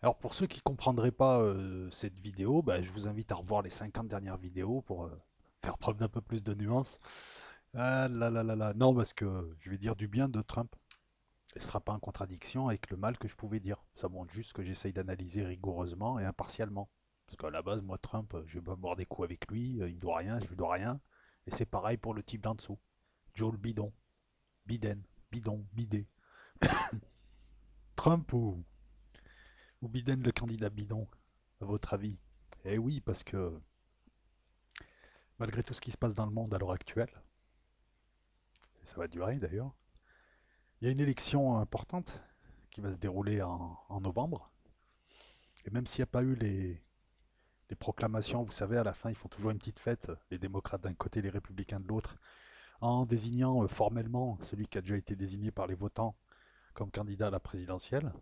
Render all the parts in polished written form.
Alors pour ceux qui ne comprendraient pas cette vidéo, bah, je vous invite à revoir les 50 dernières vidéos pour faire preuve d'un peu plus de nuance. Ah là là là là. Non, parce que je vais dire du bien de Trump. Ce ne sera pas en contradiction avec le mal que je pouvais dire. Ça montre juste que j'essaye d'analyser rigoureusement et impartialement. Parce qu'à la base, moi, Trump, je vais pas boire des coups avec lui, il me doit rien, je lui dois rien. Et c'est pareil pour le type d'en dessous. Joe le bidon, Biden, bidon, bidé. Trump ou Biden le candidat bidon, à votre avis? Eh oui, parce que malgré tout ce qui se passe dans le monde à l'heure actuelle, et ça va durer d'ailleurs, il y a une élection importante qui va se dérouler en novembre. Et même s'il n'y a pas eu les proclamations, vous savez, à la fin, ils font toujours une petite fête, les démocrates d'un côté, les républicains de l'autre, en désignant formellement celui qui a déjà été désigné par les votants comme candidat à la présidentielle,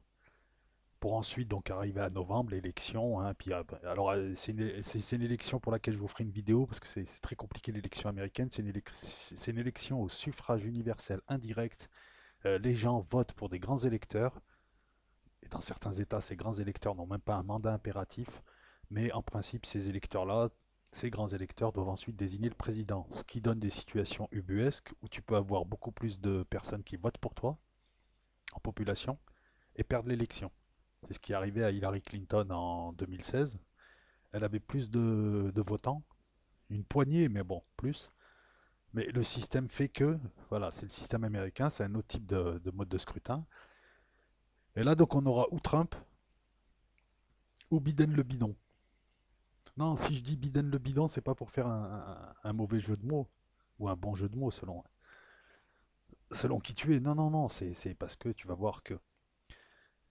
pour ensuite donc arriver à novembre, l'élection. Hein, puis, alors c'est une élection pour laquelle je vous ferai une vidéo parce que c'est très compliqué l'élection américaine. C'est une élection au suffrage universel indirect. Les gens votent pour des grands électeurs. Et dans certains États, ces grands électeurs n'ont même pas un mandat impératif. Mais en principe, ces électeurs-là, ces grands électeurs doivent ensuite désigner le président. Ce qui donne des situations ubuesques où tu peux avoir beaucoup plus de personnes qui votent pour toi en population et perdre l'élection. C'est ce qui est arrivé à Hillary Clinton en 2016. Elle avait plus de votants, une poignée, mais bon, plus. Mais le système fait que, voilà, c'est le système américain, c'est un autre type de mode de scrutin. Et là, donc, on aura ou Trump ou Biden le bidon. Non, si je dis Biden le bidon, c'est pas pour faire un mauvais jeu de mots, ou un bon jeu de mots selon qui tu es. Non, non, non, c'est parce que tu vas voir que.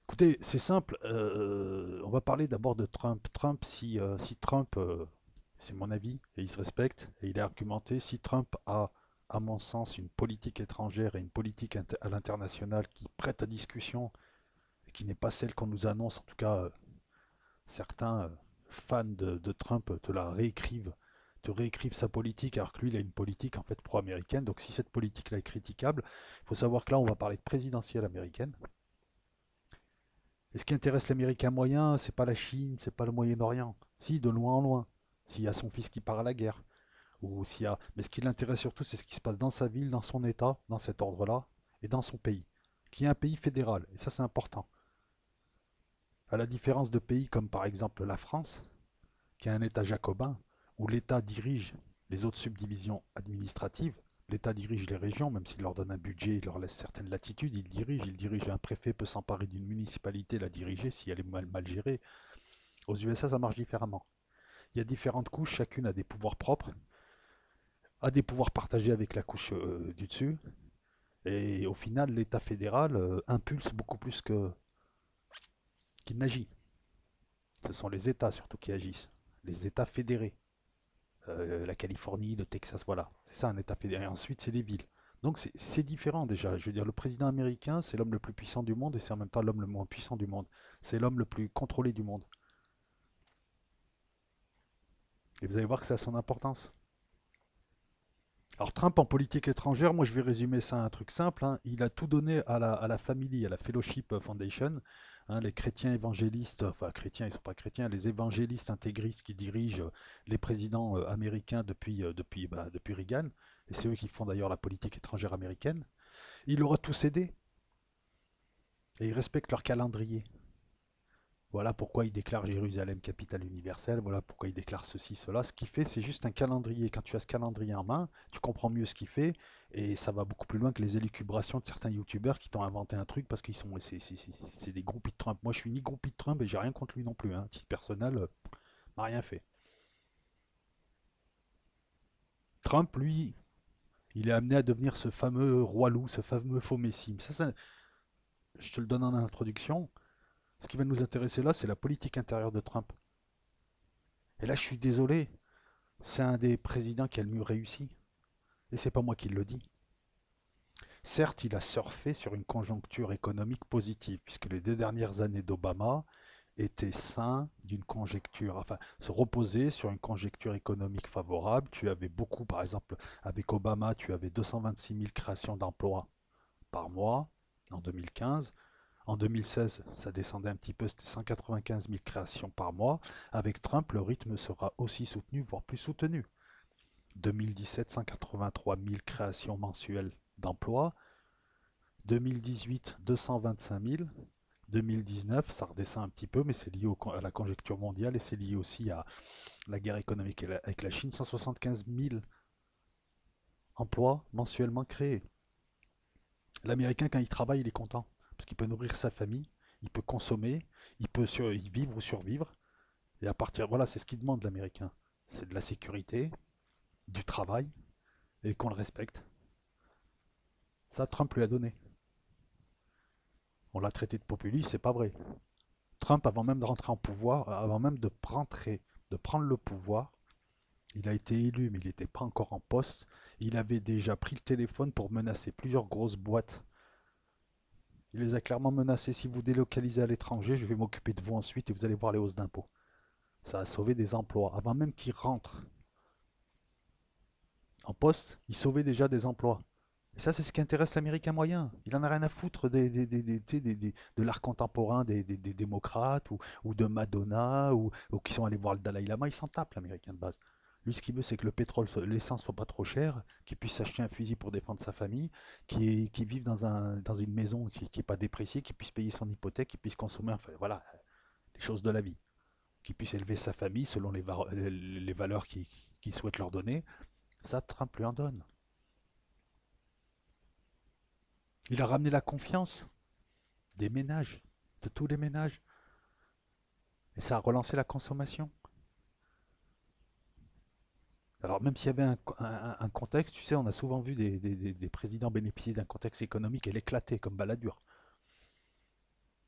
Écoutez, c'est simple. On va parler d'abord de Trump. Trump, si Trump, c'est mon avis, et il se respecte, et il est argumenté, si Trump a, à mon sens, une politique étrangère et une politique à l'international qui prête à discussion, et qui n'est pas celle qu'on nous annonce, en tout cas, certains fans de Trump te réécrivent sa politique, alors que lui, il a une politique en fait pro-américaine. Donc si cette politique-là est critiquable, il faut savoir que là, on va parler de présidentielle américaine. Et ce qui intéresse l'Américain moyen, c'est pas la Chine, c'est pas le Moyen-Orient. Si, de loin en loin. S'il y a son fils qui part à la guerre. Ou s'il y a... Mais ce qui l'intéresse surtout, c'est ce qui se passe dans sa ville, dans son État, dans cet ordre-là, et dans son pays. Qui est un pays fédéral. Et ça, c'est important. À la différence de pays comme par exemple la France, qui est un État jacobin, où l'État dirige les autres subdivisions administratives, l'État dirige les régions, même s'il leur donne un budget, il leur laisse certaines latitudes, il dirige, un préfet peut s'emparer d'une municipalité, la diriger si elle est mal gérée. Aux USA, ça marche différemment. Il y a différentes couches, chacune a des pouvoirs propres, a des pouvoirs partagés avec la couche du dessus, et au final, l'État fédéral impulse beaucoup plus qu'il n'agit. Ce sont les États surtout qui agissent, les États fédérés. La Californie, le Texas, voilà. C'est ça un État fédéré. Ensuite, c'est les villes. Donc c'est différent déjà. Je veux dire, le président américain, c'est l'homme le plus puissant du monde et c'est en même temps l'homme le moins puissant du monde. C'est l'homme le plus contrôlé du monde. Et vous allez voir que ça a son importance. Alors Trump en politique étrangère, moi je vais résumer ça à un truc simple. Hein. Il a tout donné à la famille, à la Fellowship Foundation, hein, les chrétiens évangélistes, enfin chrétiens, ils ne sont pas chrétiens, les évangélistes intégristes qui dirigent les présidents américains depuis Reagan, et c'est eux qui font d'ailleurs la politique étrangère américaine. Il leur a tous aidé, et ils respectent leur calendrier. Voilà pourquoi il déclare Jérusalem capitale universelle, voilà pourquoi il déclare ceci, cela. Ce qu'il fait, c'est juste un calendrier. Quand tu as ce calendrier en main, tu comprends mieux ce qu'il fait et ça va beaucoup plus loin que les élucubrations de certains youtubeurs qui t'ont inventé un truc parce qu'ils sont. C'est des groupies de Trump. Moi, je suis ni groupie de Trump et j'ai rien contre lui non plus. Hein. Titre personnel, m'a rien fait. Trump, lui, il est amené à devenir ce fameux roi loup, ce fameux faux messie. Je te le donne en introduction. Ce qui va nous intéresser là, c'est la politique intérieure de Trump. Et là, je suis désolé, c'est un des présidents qui a le mieux réussi. Et c'est pas moi qui le dis. Certes, il a surfé sur une conjoncture économique positive, puisque les 2 dernières années d'Obama étaient sains d'une conjecture, enfin, se reposaient sur une conjecture économique favorable. Tu avais beaucoup, par exemple, avec Obama, tu avais 226 000 créations d'emplois par mois en 2015. En 2016, ça descendait un petit peu, c'était 195 000 créations par mois. Avec Trump, le rythme sera aussi soutenu, voire plus soutenu. 2017, 183 000 créations mensuelles d'emplois. 2018, 225 000. 2019, ça redescend un petit peu, mais c'est lié à la conjoncture mondiale et c'est lié aussi à la guerre économique avec la Chine. 175 000 emplois mensuellement créés. L'Américain, quand il travaille, il est content parce qu'il peut nourrir sa famille, il peut consommer, il peut vivre ou survivre. Et à partir, voilà, c'est ce qu'il demande l'Américain. C'est de la sécurité, du travail et qu'on le respecte. Ça, Trump lui a donné. On l'a traité de populiste, c'est pas vrai. Trump, avant même de rentrer en pouvoir, avant même de prendre le pouvoir, il a été élu, mais il n'était pas encore en poste. Il avait déjà pris le téléphone pour menacer plusieurs grosses boîtes. Il les a clairement menacées. Si vous délocalisez à l'étranger, je vais m'occuper de vous ensuite et vous allez voir les hausses d'impôts. Ça a sauvé des emplois. Avant même qu'il rentre en poste, il sauvait déjà des emplois. Et ça, c'est ce qui intéresse l'Américain moyen. Il en a rien à foutre de l'art contemporain des démocrates ou de Madonna ou qui sont allés voir le Dalai Lama. Il s'en tape, l'Américain de base. Lui, ce qu'il veut, c'est que le pétrole, l'essence soit pas trop cher, qu'il puisse s'acheter un fusil pour défendre sa famille, qu'il vive dans une maison qui n'est pas dépréciée, qu'il puisse payer son hypothèque, qu'il puisse consommer, enfin voilà, les choses de la vie. Qu'il puisse élever sa famille selon les valeurs qu'il souhaite leur donner. Ça, Trump lui en donne. Il a ramené la confiance des ménages, de tous les ménages. Et ça a relancé la consommation. Alors même s'il y avait un contexte, tu sais, on a souvent vu des présidents bénéficier d'un contexte économique et l'éclater comme Balladur,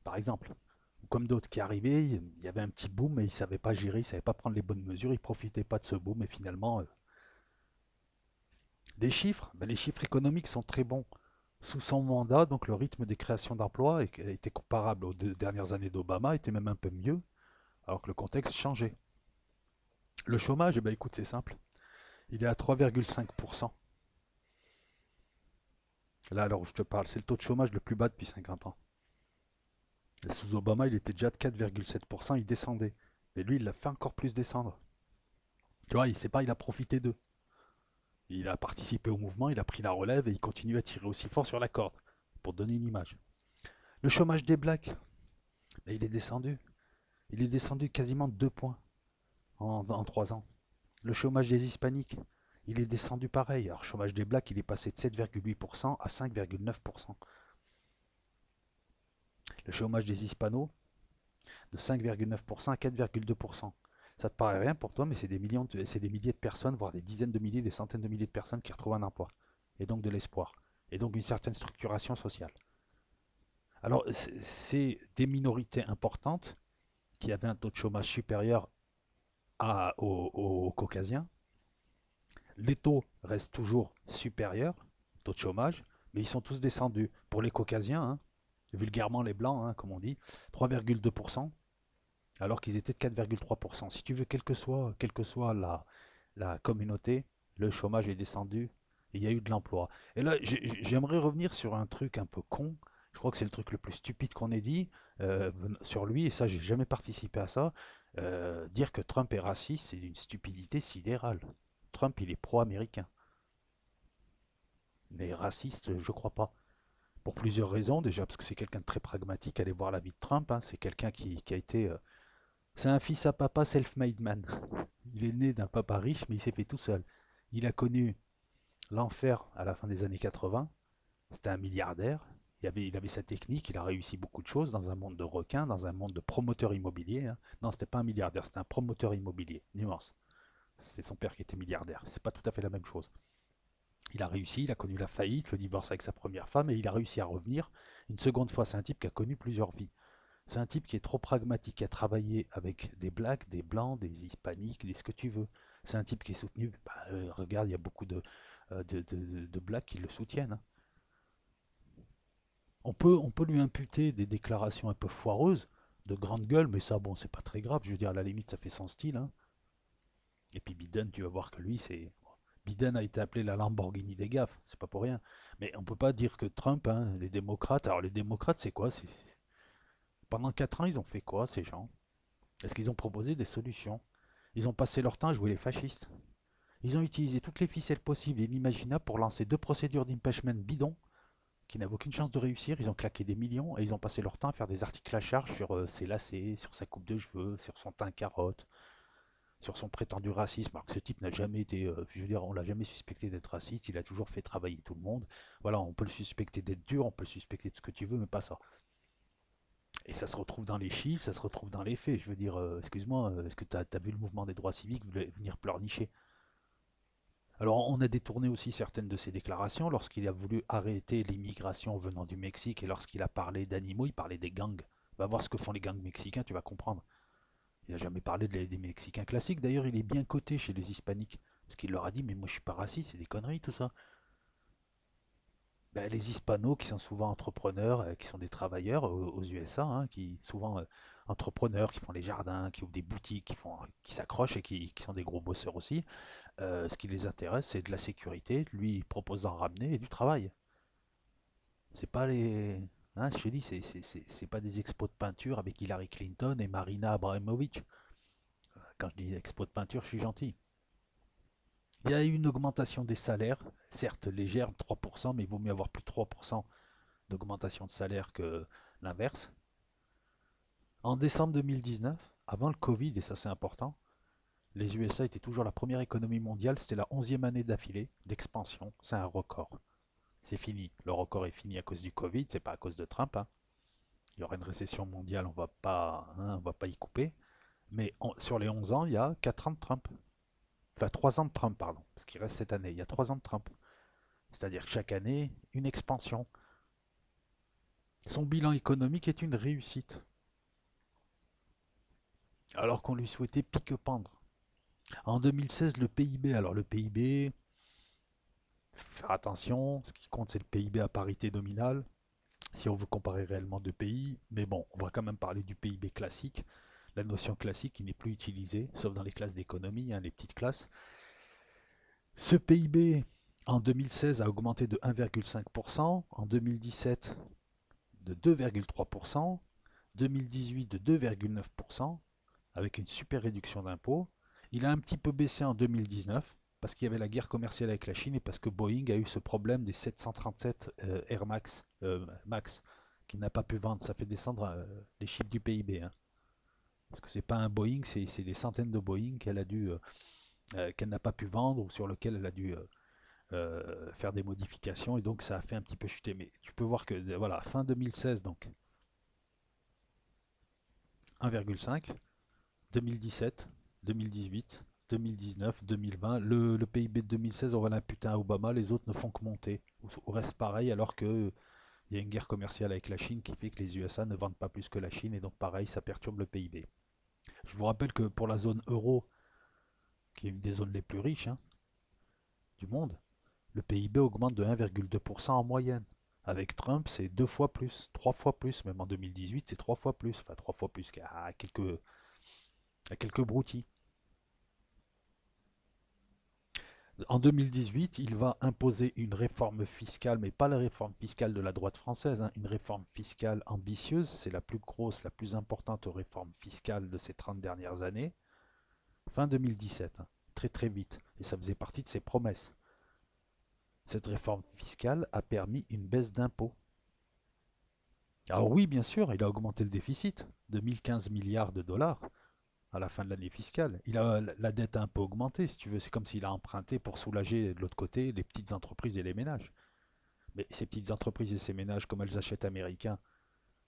par exemple. Ou comme d'autres qui arrivaient, il y avait un petit boom et ils ne savaient pas gérer, ils ne savaient pas prendre les bonnes mesures, ils ne profitaient pas de ce boom et finalement, des chiffres, ben, les chiffres économiques sont très bons. Sous son mandat, donc le rythme des créations d'emplois était comparable aux 2 dernières années d'Obama, était même un peu mieux, alors que le contexte changeait. Le chômage, eh ben, écoute, c'est simple. Il est à 3,5%. Là, alors où je te parle, c'est le taux de chômage le plus bas depuis 50 ans. Et sous Obama, il était déjà de 4,7%, il descendait. Et lui, il l'a fait encore plus descendre. Tu vois, il sait pas, il a profité d'eux. Il a participé au mouvement, il a pris la relève et il continue à tirer aussi fort sur la corde, pour donner une image. Le chômage des blacks, ben, il est descendu. Il est descendu quasiment de 2 points en 3 ans. Le chômage des hispaniques, il est descendu pareil. Alors, le chômage des blacks, il est passé de 7,8% à 5,9%. Le chômage des hispanos, de 5,9% à 4,2%. Ça te paraît rien pour toi, mais c'est des milliers de personnes, voire des dizaines de milliers, des centaines de milliers de personnes qui retrouvent un emploi. Et donc de l'espoir. Et donc une certaine structuration sociale. Alors, c'est des minorités importantes qui avaient un taux de chômage supérieur aux Caucasiens. Les taux restent toujours supérieurs, taux de chômage, mais ils sont tous descendus. Pour les Caucasiens, hein, vulgairement les Blancs, hein, comme on dit, 3,2%, alors qu'ils étaient de 4,3%. Si tu veux, quelle que soit la communauté, le chômage est descendu et il y a eu de l'emploi. Et là, j'aimerais revenir sur un truc un peu con. Je crois que c'est le truc le plus stupide qu'on ait dit sur lui, et ça, j'ai jamais participé à ça. Dire que Trump est raciste, c'est une stupidité sidérale. Trump, il est pro-américain. Mais raciste, je crois pas. Pour plusieurs raisons. Déjà, parce que c'est quelqu'un de très pragmatique. Allez voir la vie de Trump. Hein. C'est quelqu'un qui a été. C'est un fils à papa self-made man. Il est né d'un papa riche, mais il s'est fait tout seul. Il a connu l'enfer à la fin des années 80. C'était un milliardaire. Il avait sa technique, il a réussi beaucoup de choses dans un monde de requins, dans un monde de promoteurs immobiliers. Hein. Non, c'était pas un milliardaire, c'était un promoteur immobilier. Nuance. C'était son père qui était milliardaire. C'est pas tout à fait la même chose. Il a réussi, il a connu la faillite, le divorce avec sa première femme, et il a réussi à revenir. Une seconde fois, c'est un type qui a connu plusieurs vies. C'est un type qui est trop pragmatique, qui a travaillé avec des blacks, des blancs, des hispaniques, des ce que tu veux. C'est un type qui est soutenu. Bah, regarde, il y a beaucoup de blacks qui le soutiennent. Hein. On peut lui imputer des déclarations un peu foireuses, de grande gueule, mais ça, bon, c'est pas très grave. Je veux dire, à la limite, ça fait son style. Hein. Et puis Biden, tu vas voir que lui, c'est. Biden a été appelé la Lamborghini des gaffes, c'est pas pour rien. Mais on peut pas dire que Trump, hein, les démocrates, alors les démocrates, c'est quoi? Pendant 4 ans, ils ont fait quoi, ces gens? Est-ce qu'ils ont proposé des solutions? Ils ont passé leur temps à jouer les fascistes. Ils ont utilisé toutes les ficelles possibles et inimaginables pour lancer 2 procédures d'impeachment bidons qui n'avaient aucune chance de réussir. Ils ont claqué des millions et ils ont passé leur temps à faire des articles à charge sur ses lacets, sur sa coupe de cheveux, sur son teint carotte, sur son prétendu racisme. Alors que ce type n'a jamais été, je veux dire, on l'a jamais suspecté d'être raciste. Il a toujours fait travailler tout le monde. Voilà, on peut le suspecter d'être dur, on peut le suspecter de ce que tu veux, mais pas ça. Et ça se retrouve dans les chiffres, ça se retrouve dans les faits. Je veux dire, excuse-moi, est-ce que tu as vu le mouvement des droits civiques venir pleurnicher? Alors, on a détourné aussi certaines de ses déclarations lorsqu'il a voulu arrêter l'immigration venant du Mexique et lorsqu'il a parlé d'animaux, il parlait des gangs. Va voir ce que font les gangs mexicains, tu vas comprendre. Il n'a jamais parlé des Mexicains classiques. D'ailleurs, il est bien coté chez les Hispaniques. Parce qu'il leur a dit, mais moi je suis pas raciste, c'est des conneries tout ça. Ben, les Hispanos qui sont souvent entrepreneurs, qui sont des travailleurs aux USA, hein, qui souvent entrepreneurs, qui font les jardins, qui ouvrent des boutiques, qui s'accrochent et qui sont des gros bosseurs aussi. Ce qui les intéresse, c'est de la sécurité. Lui, il propose d'en ramener et du travail. C'est pas les. Hein, je te dis, c'est pas des expos de peinture avec Hillary Clinton et Marina Abramovic. Quand je dis expo de peinture, je suis gentil. Il y a eu une augmentation des salaires, certes légère, 3%, mais il vaut mieux avoir plus de 3% d'augmentation de salaire que l'inverse. En décembre 2019, avant le Covid, et ça c'est important, les USA étaient toujours la première économie mondiale, c'était la 11e année d'affilée d'expansion, c'est un record. C'est fini, le record est fini à cause du Covid, c'est pas à cause de Trump, hein. Il y aura une récession mondiale, on va pas y couper. Mais sur les 11 ans, il y a 4 ans de Trump. Enfin, 3 ans de Trump, pardon. Parce qu'il reste cette année. Il y a 3 ans de Trump. C'est-à-dire que chaque année, une expansion. Son bilan économique est une réussite. Alors qu'on lui souhaitait pique-pendre. En 2016, le PIB. Alors le PIB, faire attention, ce qui compte c'est le PIB à parité nominale, si on veut comparer réellement deux pays. Mais bon, on va quand même parler du PIB classique, la notion classique qui n'est plus utilisée, sauf dans les classes d'économie, hein, les petites classes. Ce PIB en 2016 a augmenté de 1,5%, en 2017 de 2,3%, 2018 de 2,9%, avec une super réduction d'impôts. Il a un petit peu baissé en 2019 parce qu'il y avait la guerre commerciale avec la Chine et parce que Boeing a eu ce problème des 737 Air Max, qu'il n'a pas pu vendre. Ça fait descendre les chiffres du PIB, hein. Parce que c'est pas un Boeing, c'est des centaines de Boeing qu'elle n'a pas pu vendre ou sur lequel elle a dû faire des modifications et donc ça a fait un petit peu chuter. Mais tu peux voir que voilà, fin 2016, donc 1,5, 2017, 2018, 2019, 2020. Le PIB de 2016, on va l'imputer à Obama, les autres ne font que monter. Ou reste pareil alors que il y a une guerre commerciale avec la Chine qui fait que les USA ne vendent pas plus que la Chine et donc pareil, ça perturbe le PIB. Je vous rappelle que pour la zone euro, qui est une des zones les plus riches, hein, du monde, le PIB augmente de 1,2% en moyenne. Avec Trump, c'est 2 fois plus, 3 fois plus, même en 2018, c'est 3 fois plus, enfin 3 fois plus à quelques broutilles. En 2018, il va imposer une réforme fiscale, mais pas la réforme fiscale de la droite française, hein, une réforme fiscale ambitieuse, c'est la plus grosse, la plus importante réforme fiscale de ces 30 dernières années, fin 2017, hein, très très vite, et ça faisait partie de ses promesses. Cette réforme fiscale a permis une baisse d'impôts. Alors oui, bien sûr, il a augmenté le déficit de 1015 milliards de dollars à la fin de l'année fiscale. La dette a un peu augmenté, si tu veux. C'est comme s'il a emprunté pour soulager de l'autre côté les petites entreprises et les ménages. Mais ces petites entreprises et ces ménages, comme elles achètent américains,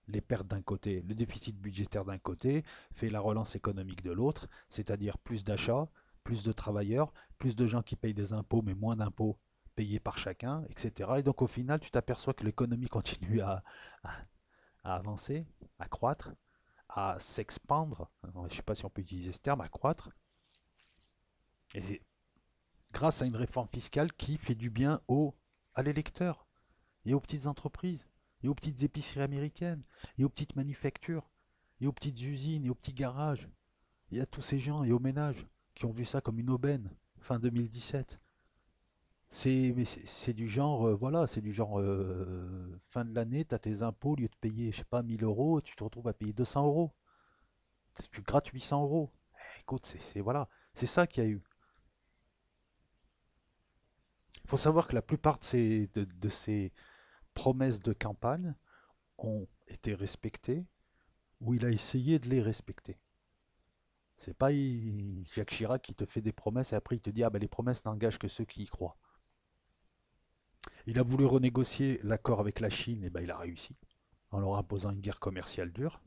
les perdent d'un côté, le déficit budgétaire d'un côté, fait la relance économique de l'autre, c'est-à-dire plus d'achats, plus de travailleurs, plus de gens qui payent des impôts, mais moins d'impôts payés par chacun, etc. Et donc au final, tu t'aperçois que l'économie continue à, à avancer, à croître, à s'expandre, je ne sais pas si on peut utiliser ce terme, à croître, et c'est grâce à une réforme fiscale qui fait du bien à l'électeur, et aux petites entreprises, et aux petites épiceries américaines, et aux petites manufactures, et aux petites usines, et aux petits garages, et à tous ces gens, et aux ménages, qui ont vu ça comme une aubaine, fin 2017. C'est du genre, voilà, c'est du genre, fin de l'année, tu as tes impôts, au lieu de payer, je sais pas, 1000 euros, tu te retrouves à payer 200 euros. Tu grattes 800 euros. Écoute, voilà, c'est ça qu'il y a eu. Il faut savoir que la plupart de ces promesses de campagne ont été respectées, ou il a essayé de les respecter. C'est pas Jacques Chirac qui te fait des promesses et après il te dit ah ben les promesses n'engagent que ceux qui y croient. Il a voulu renégocier l'accord avec la Chine et ben il a réussi en leur imposant une guerre commerciale dure.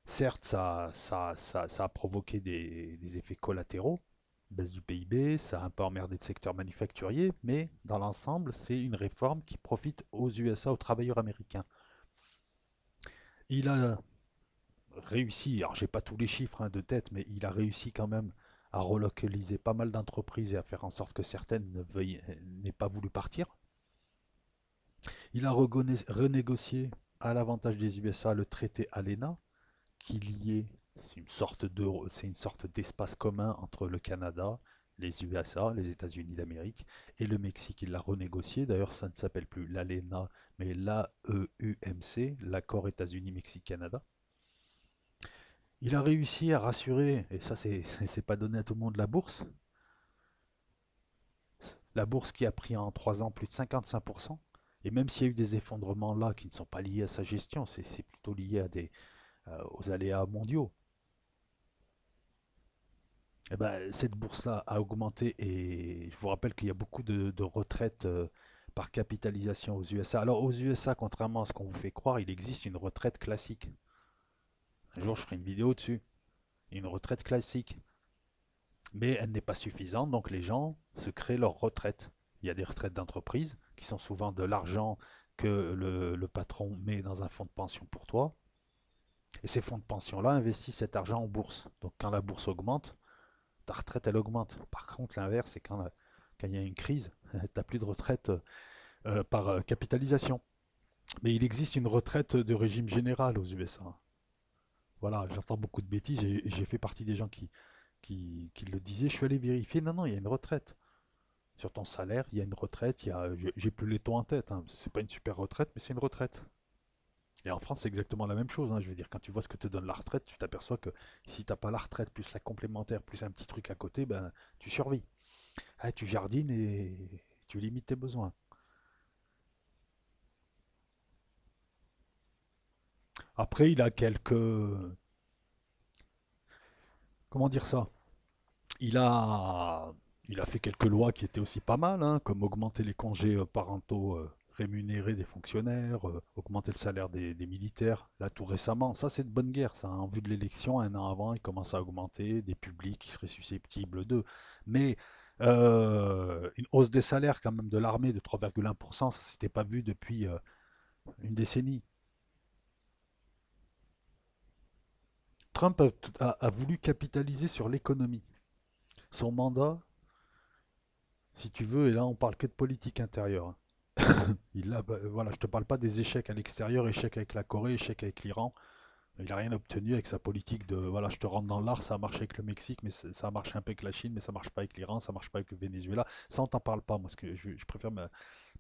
Certes, ça a provoqué des effets collatéraux, baisse du PIB, ça a un peu emmerdé le secteur manufacturier, mais dans l'ensemble, c'est une réforme qui profite aux USA, aux travailleurs américains. Il a réussi, alors j'ai pas tous les chiffres hein, de tête, mais il a réussi quand même à relocaliser pas mal d'entreprises et à faire en sorte que certaines n'aient pas voulu partir. Il a renégocié à l'avantage des USA le traité ALENA, qui liait, c'est une sorte d'espace commun entre le Canada, les USA, les États-Unis d'Amérique, et le Mexique. Il l'a renégocié. D'ailleurs, ça ne s'appelle plus l'ALENA, mais l'AEUMC, l'accord États-Unis-Mexique-Canada. Il a réussi à rassurer, et ça c'est pas donné à tout le monde, la bourse qui a pris en 3 ans plus de 55%. Et même s'il y a eu des effondrements là qui ne sont pas liés à sa gestion, c'est plutôt lié aux aléas mondiaux. Eh ben, cette bourse-là a augmenté et je vous rappelle qu'il y a beaucoup de retraites par capitalisation aux USA. Alors aux USA, contrairement à ce qu'on vous fait croire, il existe une retraite classique. Un jour, je ferai une vidéo dessus. Une retraite classique. Mais elle n'est pas suffisante, donc les gens se créent leur retraite. Il y a des retraites d'entreprise qui sont souvent de l'argent que le patron met dans un fonds de pension pour toi. Et ces fonds de pension-là investissent cet argent en bourse. Donc quand la bourse augmente, ta retraite elle augmente. Par contre, l'inverse, c'est quand il y a une crise, tu n'as plus de retraite par capitalisation. Mais il existe une retraite de régime général aux USA. Voilà, j'entends beaucoup de bêtises et j'ai fait partie des gens qui le disaient. Je suis allé vérifier, non, non, il y a une retraite. Sur ton salaire, il y a une retraite, j'ai plus les taux en tête, hein. C'est pas une super retraite, mais c'est une retraite. Et en France, c'est exactement la même chose, hein. Je veux dire, quand tu vois ce que te donne la retraite, tu t'aperçois que si t'as pas la retraite, plus la complémentaire, plus un petit truc à côté, ben tu survis. Ah, tu jardines et tu limites tes besoins. Après, il a quelques... Comment dire ça? Il a, il a fait quelques lois qui étaient aussi pas mal, hein, comme augmenter les congés parentaux rémunérés des fonctionnaires, augmenter le salaire des militaires, là tout récemment. Ça, c'est de bonne guerre, ça. En vue de l'élection, un an avant, il commence à augmenter des publics qui seraient susceptibles d'eux. Mais une hausse des salaires quand même de l'armée de 3,1%, ça s'était pas vu depuis une décennie. Trump a voulu capitaliser sur l'économie. Son mandat, si tu veux, et là on parle que de politique intérieure, hein. Voilà, je te parle pas des échecs à l'extérieur, échecs avec la Corée, échecs avec l'Iran. Il n'a rien obtenu avec sa politique de voilà, je te rentre dans l'art, ça a marché avec le Mexique, mais ça a marché un peu avec la Chine, mais ça marche pas avec l'Iran, ça marche pas avec le Venezuela. Ça, on t'en parle pas, moi, parce que je préfère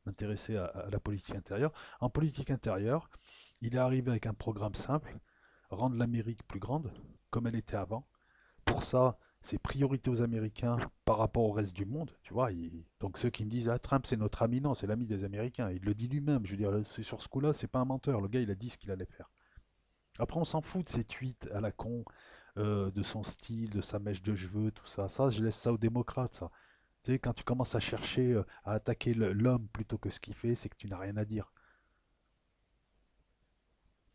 m'intéresser à la politique intérieure. En politique intérieure, il est arrivé avec un programme simple, rendre l'Amérique plus grande, comme elle était avant. Pour ça, c'est priorité aux Américains par rapport au reste du monde, tu vois. Donc ceux qui me disent ah Trump c'est notre ami, non, c'est l'ami des Américains. Il le dit lui-même. Je veux dire, sur ce coup-là, c'est pas un menteur. Le gars, il a dit ce qu'il allait faire. Après, on s'en fout de ses tweets à la con, de son style, de sa mèche de cheveux, tout ça. Ça, je laisse ça aux démocrates, ça. Tu sais, quand tu commences à chercher à attaquer l'homme plutôt que ce qu'il fait, c'est que tu n'as rien à dire.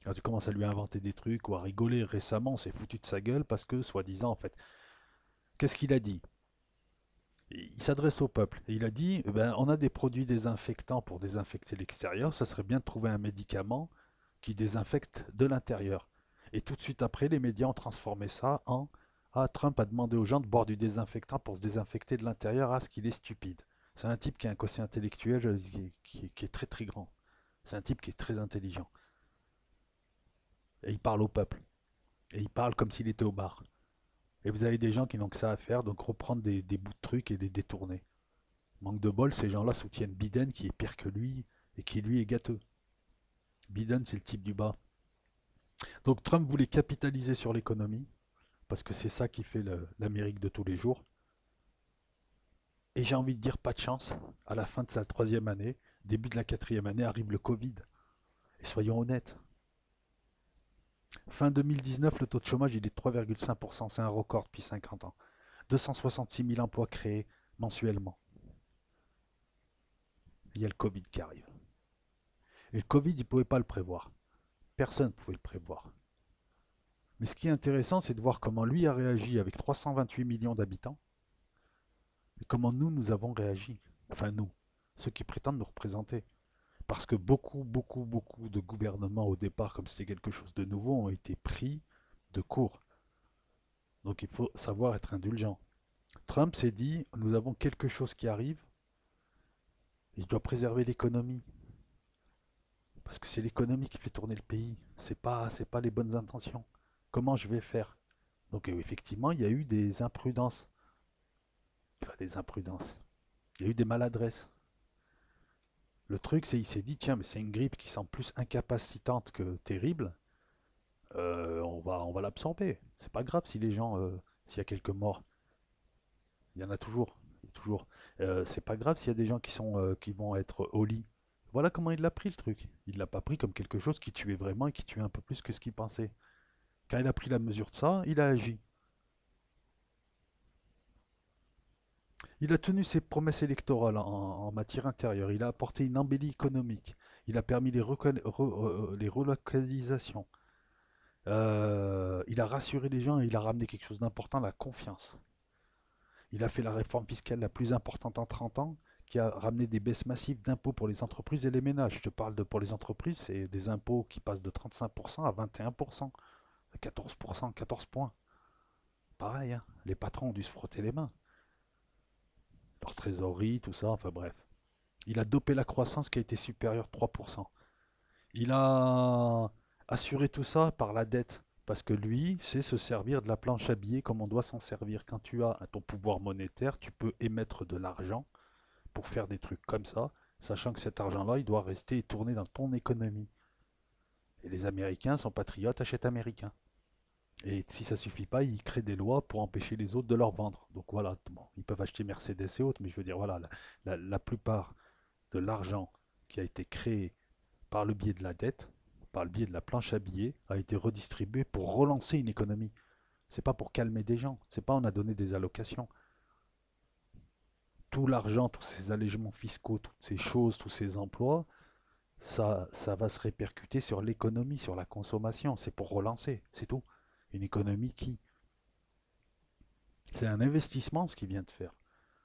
Quand tu commences à lui inventer des trucs ou à rigoler, récemment, on s'est foutu de sa gueule parce que, soi-disant, en fait, qu'est-ce qu'il a dit? Il s'adresse au peuple et il a dit eh ben, on a des produits désinfectants pour désinfecter l'extérieur, ça serait bien de trouver un médicament qui désinfecte de l'intérieur. Et tout de suite après, les médias ont transformé ça en ah, Trump a demandé aux gens de boire du désinfectant pour se désinfecter de l'intérieur, ah, ce qu'il est stupide. C'est un type qui a un quotient intellectuel qui est très très grand. C'est un type qui est très intelligent. Et il parle au peuple. Et il parle comme s'il était au bar. Et vous avez des gens qui n'ont que ça à faire, donc reprendre des bouts de trucs et les détourner. Manque de bol, ces gens-là soutiennent Biden qui est pire que lui et qui lui est gâteux. Biden, c'est le type du bas. Donc Trump voulait capitaliser sur l'économie, parce que c'est ça qui fait l'Amérique de tous les jours. Et j'ai envie de dire pas de chance. À la fin de sa troisième année, début de la quatrième année, arrive le Covid. Et soyons honnêtes, fin 2019, le taux de chômage il est de 3,5%, c'est un record depuis 50 ans. 266 000 emplois créés mensuellement. Il y a le Covid qui arrive. Et le Covid, il ne pouvait pas le prévoir. Personne ne pouvait le prévoir. Mais ce qui est intéressant, c'est de voir comment lui a réagi avec 328 millions d'habitants et comment nous avons réagi. Enfin nous, ceux qui prétendent nous représenter. Parce que beaucoup de gouvernements au départ, comme c'était quelque chose de nouveau, ont été pris de court. Donc il faut savoir être indulgent. Trump s'est dit, nous avons quelque chose qui arrive, et je dois préserver l'économie. Parce que c'est l'économie qui fait tourner le pays. C'est pas les bonnes intentions. Comment je vais faire? Donc effectivement, il y a eu des imprudences. Enfin, des imprudences. Il y a eu des maladresses. Le truc, c'est qu'il s'est dit, tiens, mais c'est une grippe qui semble plus incapacitante que terrible. On va l'absorber. C'est pas grave si les gens, s'il y a quelques morts. Il y en a toujours. Il y a toujours. C'est pas grave s'il y a des gens qui vont être au lit. Voilà comment il l'a pris le truc. Il l'a pas pris comme quelque chose qui tuait vraiment et qui tuait un peu plus que ce qu'il pensait. Quand il a pris la mesure de ça, il a agi. Il a tenu ses promesses électorales en matière intérieure. Il a apporté une embellie économique. Il a permis les relocalisations. Il a rassuré les gens et il a ramené quelque chose d'important, la confiance. Il a fait la réforme fiscale la plus importante en 30 ans, qui a ramené des baisses massives d'impôts pour les entreprises et les ménages. Je te parle de pour les entreprises, c'est des impôts qui passent de 35% à 21%, 14%, 14 points. Pareil, hein, les patrons ont dû se frotter les mains. Leur trésorerie, tout ça, enfin bref. Il a dopé la croissance qui a été supérieure à 3%. Il a assuré tout ça par la dette. Parce que lui, c'est se servir de la planche à billets comme on doit s'en servir. Quand tu as ton pouvoir monétaire, tu peux émettre de l'argent pour faire des trucs comme ça, sachant que cet argent-là, il doit rester et tourner dans ton économie. Et les Américains sont patriotes, achètent américains. Et si ça suffit pas, ils créent des lois pour empêcher les autres de leur vendre. Donc voilà, bon, ils peuvent acheter Mercedes et autres, mais je veux dire, voilà, la plupart de l'argent qui a été créé par le biais de la dette, par le biais de la planche à billets, a été redistribué pour relancer une économie. C'est pas pour calmer des gens, c'est pas on a donné des allocations. Tout l'argent, tous ces allègements fiscaux, toutes ces choses, tous ces emplois, ça va se répercuter sur l'économie, sur la consommation. C'est pour relancer, c'est tout. Une économie qui, c'est un investissement ce qu'il vient de faire.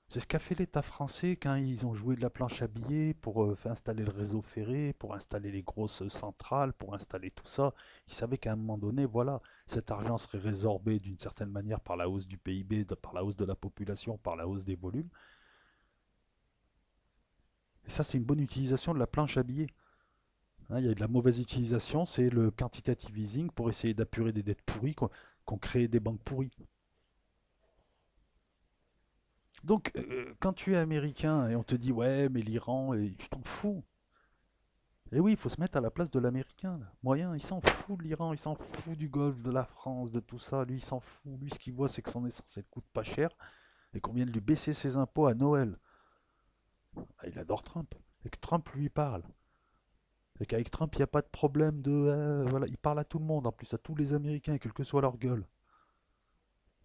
C'est ce qu'a fait l'État français quand ils ont joué de la planche à billets pour installer le réseau ferré, pour installer les grosses centrales, pour installer tout ça. Ils savaient qu'à un moment donné, voilà, cet argent serait résorbé d'une certaine manière par la hausse du PIB, par la hausse de la population, par la hausse des volumes. Et ça, c'est une bonne utilisation de la planche à billets. Hein, il y a de la mauvaise utilisation, c'est le quantitative easing pour essayer d'apurer des dettes pourries, qu'on crée des banques pourries. Donc, quand tu es américain et on te dit, ouais, mais l'Iran, tu t'en fous. Et oui, il faut se mettre à la place de l'américain. Moyen, il s'en fout de l'Iran, il s'en fout du Golfe, de la France, de tout ça. Lui, il s'en fout. Lui, ce qu'il voit, c'est que son essence, elle coûte pas cher et qu'on vient de lui baisser ses impôts à Noël. Ah, il adore Trump. Et que Trump lui parle. Et qu'avec Trump, il n'y a pas de problème de. Voilà, il parle à tout le monde, en plus, à tous les Américains, quelle que soit leur gueule.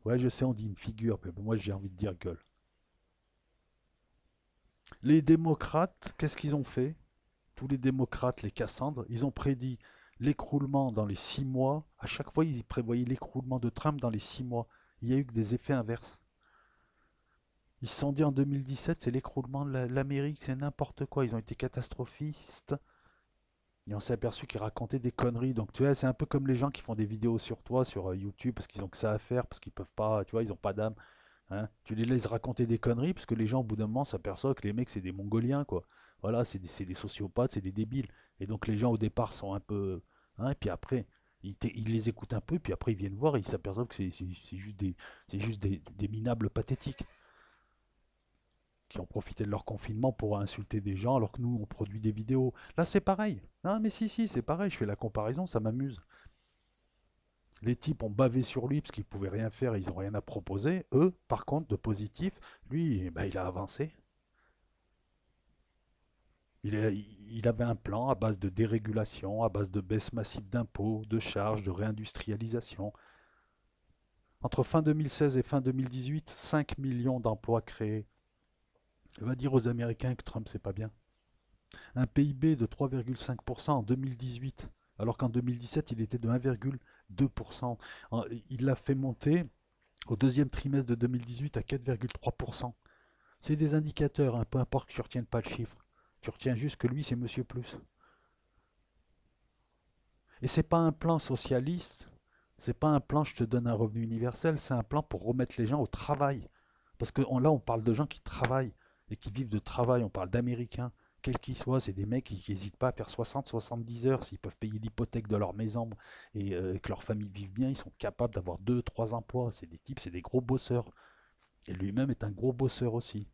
Ouais, je sais, on dit une figure, mais moi, j'ai envie de dire gueule. Les démocrates, qu'est-ce qu'ils ont fait? Tous les démocrates, les Cassandres, ils ont prédit l'écroulement dans les 6 mois. À chaque fois, ils prévoyaient l'écroulement de Trump dans les 6 mois. Il y a eu que des effets inverses. Ils se sont dit en 2017, c'est l'écroulement de l'Amérique, c'est n'importe quoi. Ils ont été catastrophistes. Et on s'est aperçu qu'ils racontaient des conneries. Donc, tu vois, c'est un peu comme les gens qui font des vidéos sur toi, sur YouTube, parce qu'ils ont que ça à faire, parce qu'ils peuvent pas, tu vois, ils ont pas d'âme. Hein. Tu les laisses raconter des conneries, parce que les gens, au bout d'un moment, s'aperçoivent que les mecs, c'est des Mongoliens, quoi. Voilà, c'est des sociopathes, c'est des débiles. Et donc, les gens, au départ, sont un peu. Hein, et puis après, ils les écoutent un peu, puis après, ils viennent voir et ils s'aperçoivent que c'est juste des minables pathétiques qui ont profité de leur confinement pour insulter des gens alors que nous, on produit des vidéos. Là, c'est pareil. Non, mais si, c'est pareil. Je fais la comparaison, ça m'amuse. Les types ont bavé sur lui parce qu'ils pouvaient rien faire, ils n'ont rien à proposer. Eux, par contre, de positif, lui, bah, il a avancé. Il avait un plan à base de dérégulation, à base de baisse massive d'impôts, de charges, de réindustrialisation. Entre fin 2016 et fin 2018, 5 millions d'emplois créés. On va dire aux Américains que Trump, c'est pas bien. Un PIB de 3,5% en 2018, alors qu'en 2017, il était de 1,2%. Il l'a fait monter au deuxième trimestre de 2018 à 4,3%. C'est des indicateurs, hein, peu importe que tu ne retiennes pas le chiffre. Tu retiens juste que lui, c'est Monsieur Plus. Et c'est pas un plan socialiste, c'est pas un plan je te donne un revenu universel, c'est un plan pour remettre les gens au travail. Parce que là, on parle de gens qui travaillent et qui vivent de travail, on parle d'Américains, quels qu'ils soient, c'est des mecs qui n'hésitent pas à faire 60-70 heures s'ils peuvent payer l'hypothèque de leur maison et que leur famille vive bien, ils sont capables d'avoir 2-3 emplois. C'est des types, c'est des gros bosseurs. Et lui-même est un gros bosseur aussi.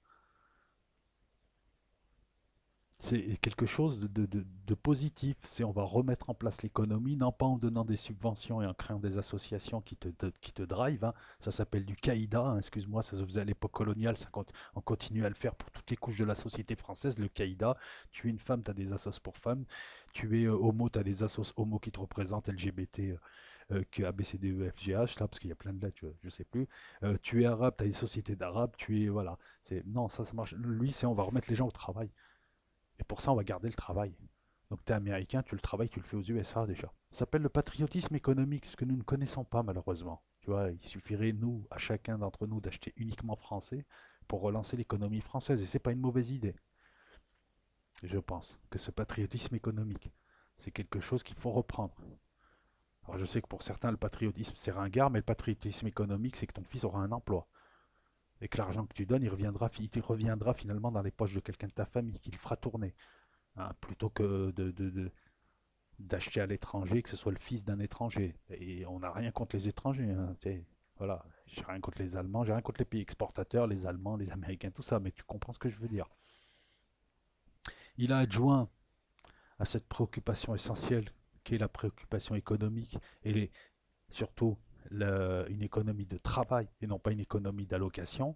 C'est quelque chose de positif. C'est on va remettre en place l'économie, non pas en donnant des subventions et en créant des associations qui te drive, hein. Ça s'appelle du caïda, hein. Excuse-moi, ça se faisait à l'époque coloniale, on continue à le faire pour toutes les couches de la société française, le caïda. Tu es une femme, tu as des assos pour femmes. Tu es homo, tu as des assos homo qui te représentent, LGBT, que ABCDEFGH, là, parce qu'il y a plein de lettres, je sais plus. Tu es arabe, tu as des sociétés d'arabes, tu es. Voilà. Non, ça marche. Lui, c'est on va remettre les gens au travail. Et pour ça, on va garder le travail. Donc tu es américain, tu le travailles, tu le fais aux USA déjà. Ça s'appelle le patriotisme économique, ce que nous ne connaissons pas malheureusement. Tu vois, il suffirait, nous, à chacun d'entre nous, d'acheter uniquement français pour relancer l'économie française. Et c'est pas une mauvaise idée. Je pense que ce patriotisme économique, c'est quelque chose qu'il faut reprendre. Alors je sais que pour certains, le patriotisme, c'est ringard, mais le patriotisme économique, c'est que ton fils aura un emploi. Et que l'argent que tu donnes, il reviendra finalement dans les poches de quelqu'un de ta famille, qui le fera tourner, hein, plutôt que d'acheter à l'étranger, que ce soit le fils d'un étranger. Et on n'a rien contre les étrangers, hein, voilà, j'ai rien contre les Allemands, j'ai rien contre les pays exportateurs, les Allemands, les Américains, tout ça, mais tu comprends ce que je veux dire. Il a adjoint à cette préoccupation essentielle, qui est la préoccupation économique, et surtout une économie de travail, et non pas une économie d'allocation.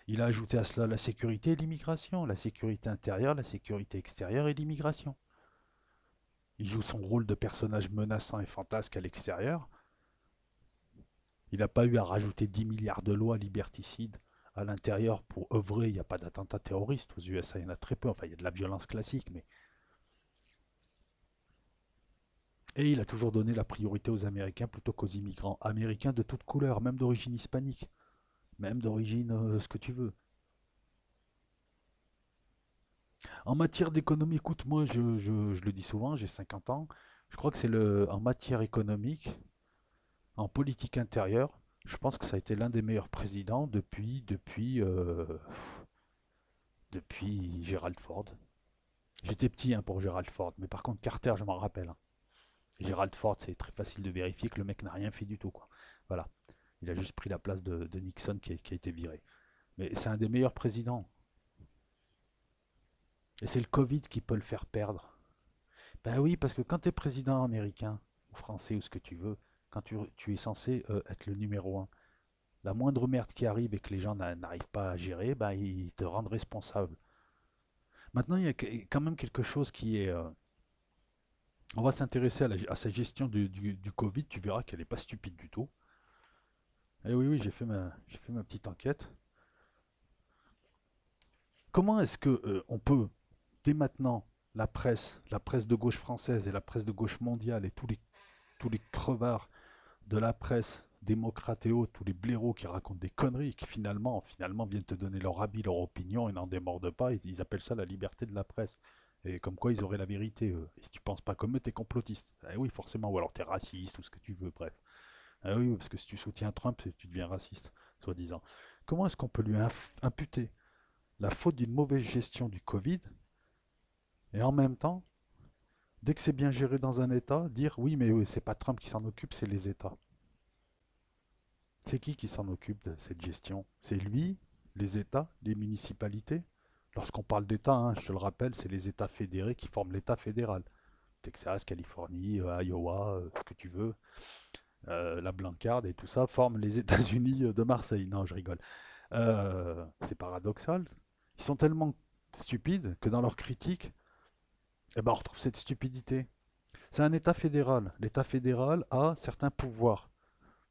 Il a ajouté à cela la sécurité et l'immigration, la sécurité intérieure, la sécurité extérieure et l'immigration. Il joue son rôle de personnage menaçant et fantasque à l'extérieur. Il n'a pas eu à rajouter 10 milliards de lois liberticides à l'intérieur pour œuvrer. Il n'y a pas d'attentats terroristes aux USA, il y en a très peu. Enfin, il y a de la violence classique, mais. Et il a toujours donné la priorité aux Américains plutôt qu'aux immigrants. Américains de toutes couleurs, même d'origine hispanique, même d'origine ce que tu veux. En matière d'économie, écoute, moi je le dis souvent, j'ai 50 ans. Je crois que c'est en matière économique, en politique intérieure, je pense que ça a été l'un des meilleurs présidents depuis Gerald Ford. J'étais petit, hein, pour Gerald Ford, mais par contre Carter, je m'en rappelle, hein. Gerald Ford, c'est très facile de vérifier que le mec n'a rien fait du tout, quoi. Voilà. Il a juste pris la place de Nixon qui a été viré. Mais c'est un des meilleurs présidents. Et c'est le Covid qui peut le faire perdre. Ben oui, parce que quand tu es président américain, ou français, ou ce que tu veux, quand tu es censé être le numéro un, la moindre merde qui arrive et que les gens n'arrivent pas à gérer, ben ils te rendent responsable. Maintenant, il y a quand même quelque chose qui est. On va s'intéresser à sa gestion du Covid, tu verras qu'elle n'est pas stupide du tout. Et oui, oui, j'ai fait ma petite enquête. Comment est-ce que on peut, dès maintenant, la presse de gauche française et la presse de gauche mondiale et tous les crevards de la presse démocrate et autres, tous les blaireaux qui racontent des conneries, qui finalement viennent te donner leur avis, leur opinion et n'en démordent pas, ils appellent ça la liberté de la presse. Et comme quoi ils auraient la vérité, eux. Et si tu penses pas comme eux, t'es complotiste. Eh oui, forcément, ou alors t'es raciste, ou ce que tu veux, bref. Ah oui, parce que si tu soutiens Trump, tu deviens raciste, soi-disant. Comment est-ce qu'on peut lui imputer la faute d'une mauvaise gestion du Covid, et en même temps, dès que c'est bien géré dans un État, dire oui, mais oui, c'est pas Trump qui s'en occupe, c'est les États. C'est qui s'en occupe de cette gestion? C'est lui, les États, les municipalités? Lorsqu'on parle d'État, hein, je te le rappelle, c'est les États fédérés qui forment l'État fédéral. Texas, Californie, Iowa, ce que tu veux, la Blancarde et tout ça forment les États-Unis de Marseille. Non, je rigole. C'est paradoxal. Ils sont tellement stupides que dans leurs critiques, eh ben, on retrouve cette stupidité. C'est un État fédéral. L'État fédéral a certains pouvoirs,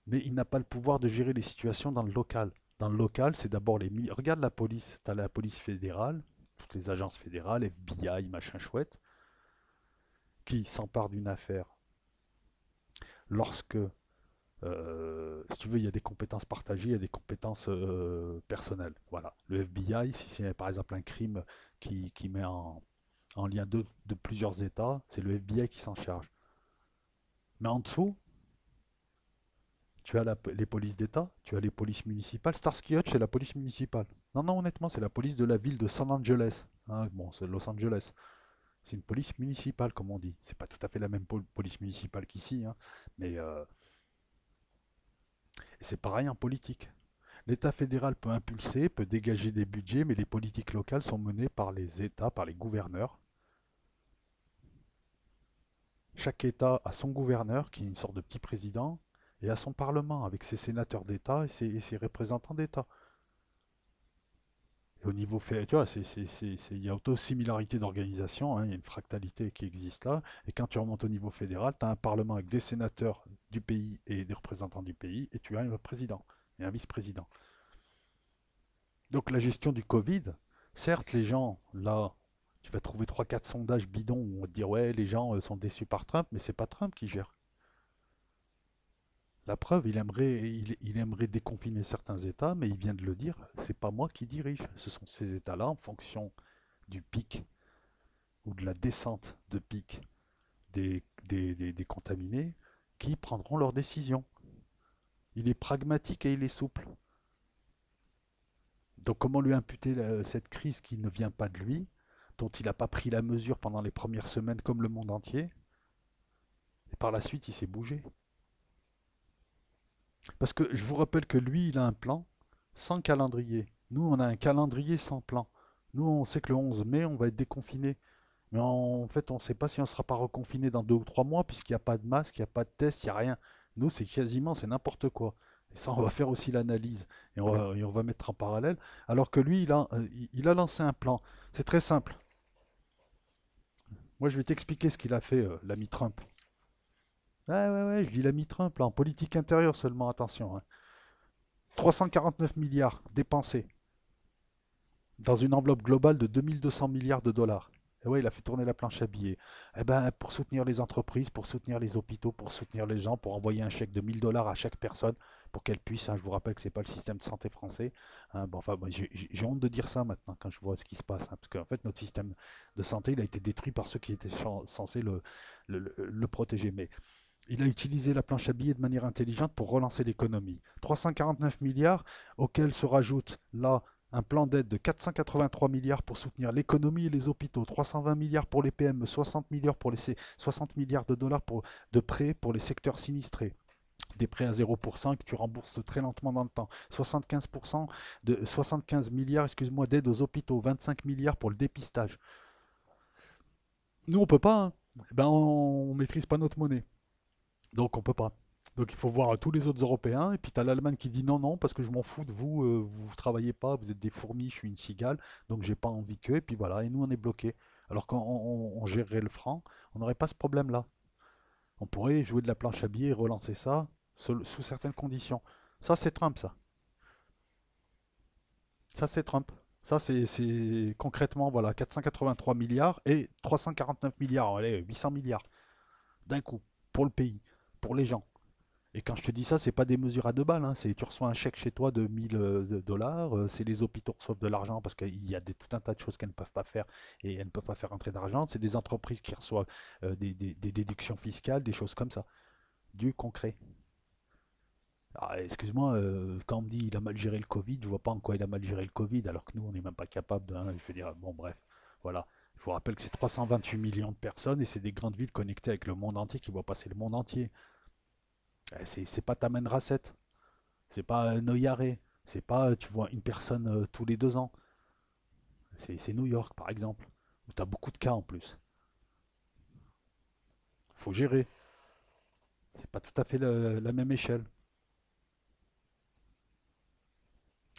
mais il n'a pas le pouvoir de gérer les situations dans le local. Dans le local, c'est d'abord les... Regarde la police. Tu as la police fédérale, toutes les agences fédérales, FBI, machin chouette, qui s'emparent d'une affaire lorsque, si tu veux, il y a des compétences partagées, il y a des compétences personnelles. Voilà. Le FBI, si c'est par exemple un crime qui met en lien de plusieurs États, c'est le FBI qui s'en charge. Mais en dessous, tu as les polices d'État, tu as les polices municipales. Starsky Hutch, c'est la police municipale. Non, non, honnêtement, c'est la police de la ville de San Angeles. Hein, bon, c'est Los Angeles. C'est une police municipale, comme on dit. C'est pas tout à fait la même police municipale qu'ici, hein, mais c'est pareil en politique. L'État fédéral peut impulser, peut dégager des budgets, mais les politiques locales sont menées par les États, par les gouverneurs. Chaque État a son gouverneur, qui est une sorte de petit président, et a son Parlement, avec ses sénateurs d'État et ses représentants d'État. Et au niveau fait, tu vois, il y a auto-similarité d'organisation, hein, il y a une fractalité qui existe là. Et quand tu remontes au niveau fédéral, tu as un parlement avec des sénateurs du pays et des représentants du pays, et tu as un président et un vice-président. Donc la gestion du Covid, certes, les gens, là, tu vas trouver trois quatre sondages bidons où on va te dire, ouais, les gens sont déçus par Trump, mais c'est pas Trump qui gère. La preuve, il aimerait déconfiner certains États, mais il vient de le dire, c'est pas moi qui dirige. Ce sont ces États-là, en fonction du pic ou de la descente de pic des contaminés, qui prendront leurs décisions. Il est pragmatique et il est souple. Donc comment lui imputer cette crise qui ne vient pas de lui, dont il n'a pas pris la mesure pendant les premières semaines comme le monde entier, et par la suite il s'est bougé. Parce que je vous rappelle que lui, il a un plan sans calendrier. Nous, on a un calendrier sans plan. Nous, on sait que le 11 mai, on va être déconfiné. Mais en fait, on ne sait pas si on ne sera pas reconfiné dans 2 ou 3 mois, puisqu'il n'y a pas de masque, il n'y a pas de test, il n'y a rien. Nous, c'est n'importe quoi. Et ça, on va faire aussi l'analyse. Et on va mettre en parallèle. Alors que lui, il a lancé un plan. C'est très simple. Moi, je vais t'expliquer ce qu'il a fait, l'ami Trump. Ouais, ouais, ouais, je dis l'ami Trump, là, en politique intérieure seulement, attention, hein. 349 milliards dépensés dans une enveloppe globale de 2200 milliards de dollars. Et ouais, il a fait tourner la planche à billets. Eh ben, pour soutenir les entreprises, pour soutenir les hôpitaux, pour soutenir les gens, pour envoyer un chèque de 1000 dollars à chaque personne, pour qu'elle puisse, hein, je vous rappelle que c'est pas le système de santé français. Hein, bon, enfin, moi, j'ai honte de dire ça maintenant quand je vois ce qui se passe. Hein, parce qu'en fait, notre système de santé, il a été détruit par ceux qui étaient censés le protéger. Mais il a utilisé la planche à billets de manière intelligente pour relancer l'économie. 349 milliards, auxquels se rajoute là un plan d'aide de 483 milliards pour soutenir l'économie et les hôpitaux, 320 milliards pour les PME, 60 milliards, 60 milliards de dollars de prêts pour les secteurs sinistrés. Des prêts à 0% que tu rembourses très lentement dans le temps. 75 milliards, excuse-moi, d'aide aux hôpitaux. 25 milliards pour le dépistage. Nous, on peut pas. Hein. Ben, on maîtrise pas notre monnaie. Donc on peut pas. Donc il faut voir tous les autres Européens. Et puis tu as l'Allemagne qui dit non, non, parce que je m'en fous de vous, vous travaillez pas, vous êtes des fourmis, je suis une cigale, donc j'ai pas envie qu'eux. Et puis voilà, et nous on est bloqués. Alors quand on gérerait le franc, on n'aurait pas ce problème-là. On pourrait jouer de la planche à billets et relancer ça sous certaines conditions. Ça c'est Trump, ça. Ça c'est Trump. Ça c'est concrètement, voilà, 483 milliards et 349 milliards, allez, 800 milliards d'un coup, pour le pays, pour les gens. Et quand je te dis ça, c'est pas des mesures à 2 balles. Hein. Tu reçois un chèque chez toi de 1000 dollars. C'est les hôpitaux qui reçoivent de l'argent parce qu'il y a tout un tas de choses qu'elles ne peuvent pas faire et elles ne peuvent pas faire entrer d'argent. C'est des entreprises qui reçoivent des déductions fiscales, des choses comme ça. Du concret. Ah, excuse-moi, quand on me dit il a mal géré le Covid, je vois pas en quoi il a mal géré le Covid alors que nous, on n'est même pas capable de. Hein, je veux dire, bon, bref. Voilà. Je vous rappelle que c'est 328 millions de personnes et c'est des grandes villes connectées avec le monde entier qui voient passer le monde entier. C'est pas Taman Rasset. C'est pas Noyaré. C'est pas, tu vois, une personne tous les 2 ans. C'est New York, par exemple, où tu as beaucoup de cas en plus. Il faut gérer. C'est pas tout à fait la même échelle.